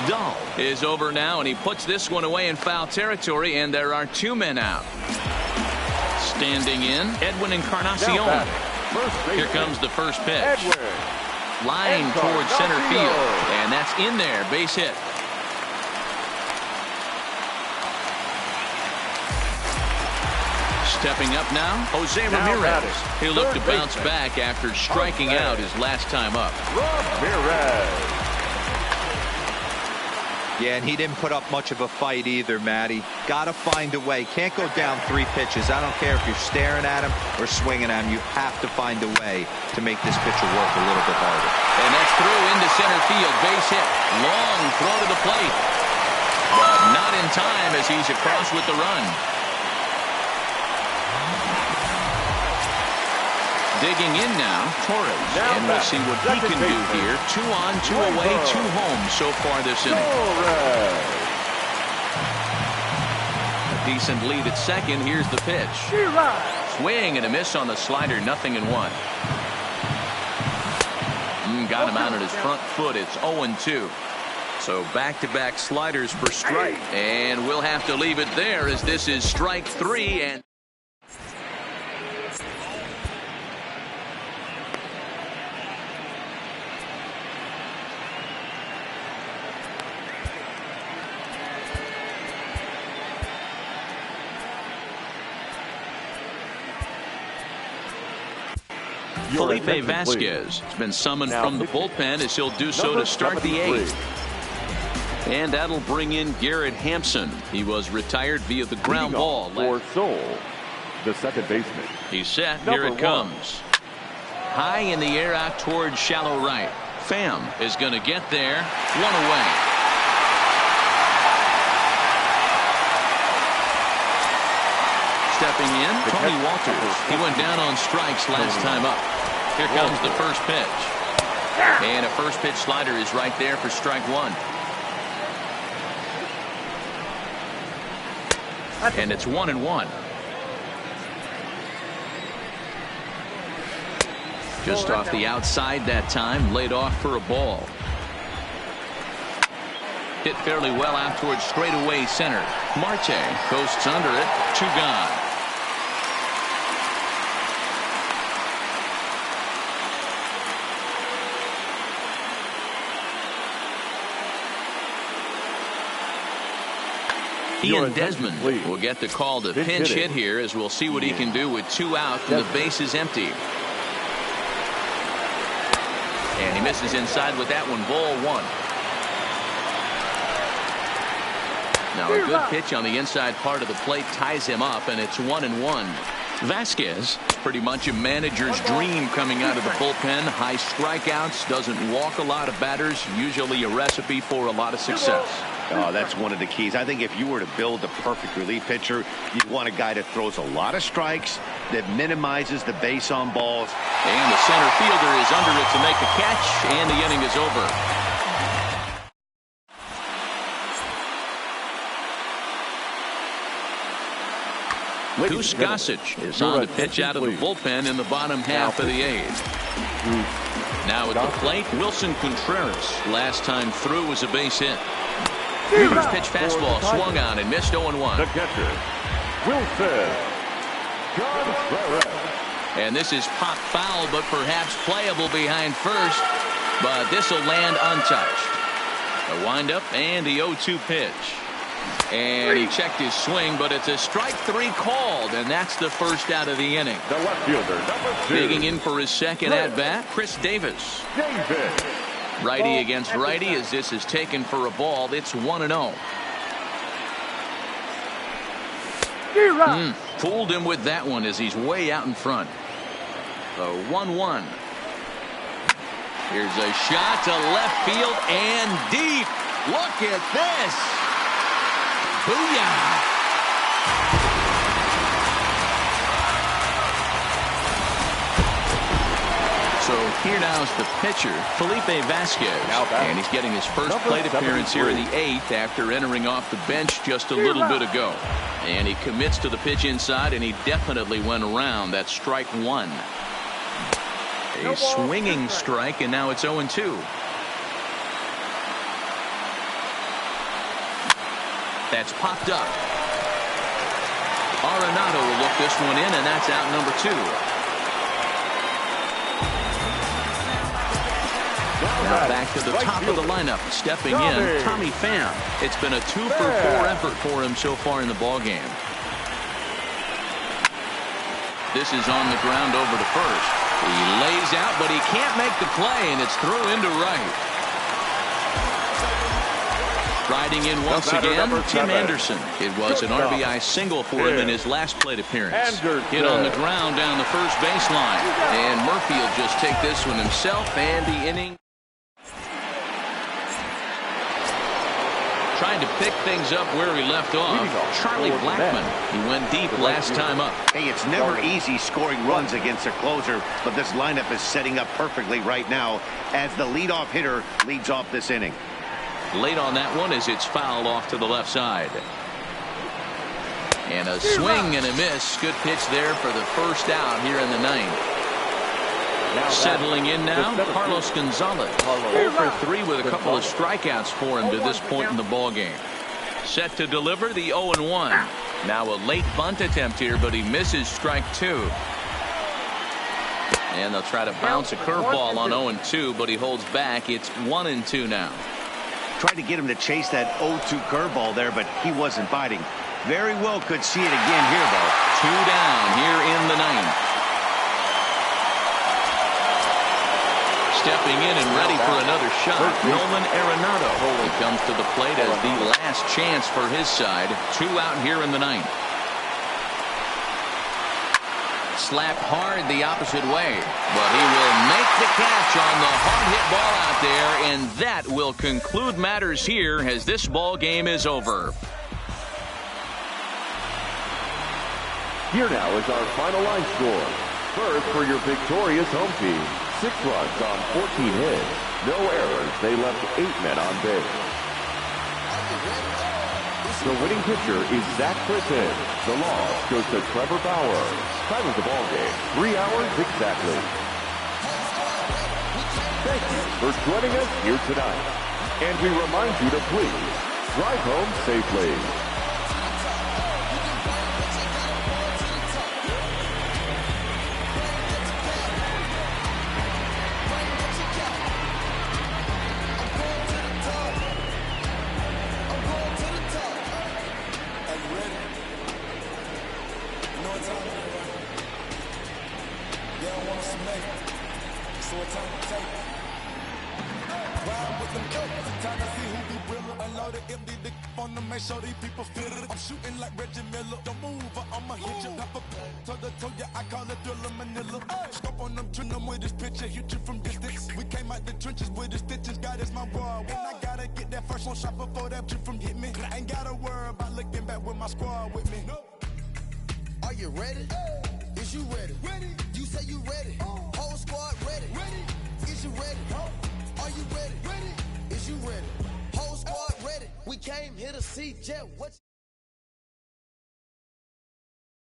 Dahl is over now, and he puts this one away in foul territory, and there are 2 men out. Standing in, Edwin Encarnacion. Here comes the first pitch. Line towards center field, and that's in there. Base hit. Stepping up now, Jose Ramirez. He'll look to bounce back after striking out his last time up. Ramirez. Yeah, and he didn't put up much of a fight either, Matty. Got to find a way. Can't go down 3 pitches. I don't care if you're staring at him or swinging at him. You have to find a way to make this pitcher work a little bit harder. And that's through into center field. Base hit. Long throw to the plate. But not in time as he's across with the run. Digging in now, Torres. And we'll see what he can do here. 2 on, 2 away, 2 home so far this inning. A decent lead at second. Here's the pitch. Swing and a miss on the slider. 0-1. Got him out on his front foot. It's 0-2. So back-to-back sliders for strike. And we'll have to leave it there as this is strike 3. And Felipe Vasquez has been summoned from the bullpen as he'll do so to start the 8th. And that'll bring in Garrett Hampson. He was retired via the ground ball. For Seoul, the second baseman. He's set. Here it comes. High in the air out towards shallow right. Pham is going to get there. 1 away. Stepping in, Tony Walters. He went down on strikes last time up. Here comes the first pitch. And a first pitch slider is right there for strike 1. And it's 1-1. Just off the outside that time, laid off for a ball. Hit fairly well out towards straightaway center. Marte coasts under it. 2 gone. Ian Desmond will get the call to pinch hit here as we'll see what he can do with 2 out and the base is empty. And he misses inside with that one. Ball 1. Now a good pitch on the inside part of the plate ties him up, and it's 1-1. Vasquez, pretty much a manager's dream coming out of the bullpen. High strikeouts, doesn't walk a lot of batters, usually a recipe for a lot of success. Oh, that's one of the keys. I think if you were to build a perfect relief pitcher, you'd want a guy that throws a lot of strikes, that minimizes the base on balls. And the center fielder is under it to make a catch, and the inning is over. Goose Gossage is on to pitch out of the bullpen in the bottom half of the eighth. Now at the plate, Wilson Contreras. Last time through was a base hit. First pitch fastball swung on and missed 0-1. The catcher, Wilson Contreras. And this is pop foul, but perhaps playable behind first. But this will land untouched. A windup and the 0-2 pitch. And he checked his swing, but it's a strike three called, and that's the first out of the inning. The left fielder, number 2. Digging in for his second at-bat, Chris Davis. Righty against righty as this is taken for a ball. It's 1-0. Fooled him with that one as he's way out in front. The 1-1. Here's a shot to left field and deep. Look at this. Booyah! So here now is the pitcher, Felipe Vasquez. And he's getting his first plate appearance here in the 8th after entering off the bench just a little bit ago. And he commits to the pitch inside, and he definitely went around. That's strike one. A swinging strike, and now it's 0-2. That's popped up. Arenado will look this one in, and that's out number 2. Now back to the top of the lineup. Stepping in, Tommy Pham. It's been a 2-for-4 effort for him so far in the ballgame. This is on the ground over to first. He lays out, but he can't make the play, and it's through into right. Riding in once again, Tim Anderson. It was an RBI single for him in his last plate appearance. Hit on the ground down the first baseline. And Murphy will just take this one himself, and the inning. Trying to pick things up where he left off, Charlie Blackmon. He went deep last time up. Hey, it's never easy scoring runs against a closer, but this lineup is setting up perfectly right now as the leadoff hitter leads off this inning. Late on that one as it's fouled off to the left side. And a swing and a miss. Good pitch there for the first out here in the 9th. Settling in now, Carlos Gonzalez. 0 for 3 with a couple of strikeouts for him to this point in the ballgame. Set to deliver the 0-1. Now a late bunt attempt here, but he misses strike 2. And they'll try to bounce a curveball on 0-2, but he holds back. It's 1-2 now. Tried to get him to chase that 0-2 curveball there, but he wasn't biting. Very well could see it again here, though. 2 down here in the 9th. Stepping in and ready for another shot, Nolan Arenado. He comes to the plate as the last chance for his side. 2 out here in the 9th. Slapped hard the opposite way, but he will make the catch on the hard hit ball out there, and that will conclude matters here as this ball game is over. Here now is our final line score. First for your victorious home team, 6 runs on 14 hits, no errors. They left 8 men on base. The winning pitcher is Zach Britton. The loss goes to Trevor Bauer. Time of the ball game, 3 hours exactly. Thank you for joining us here tonight. And we remind you to please drive home safely. So it's time to take. Ride with them, time to see who be real and loaded. empty the on them, make sure these people feel it. I'm shooting like Reggie Miller. Don't move or I'ma hit you. Pop up, toe to toe, yeah, I call it Thriller Manila. Scope on them, trim them with this picture, hit you from distance. We came out the trenches with the stitches, God is my word. When I gotta get that first one shot before that trip from hit me. I ain't gotta worry about looking back with my squad with me. Are you ready? Is you ready? You say you ready. Whole squad ready. Is you ready? Are you ready? Is you ready? Whole squad ready. We came here to see Jet. What?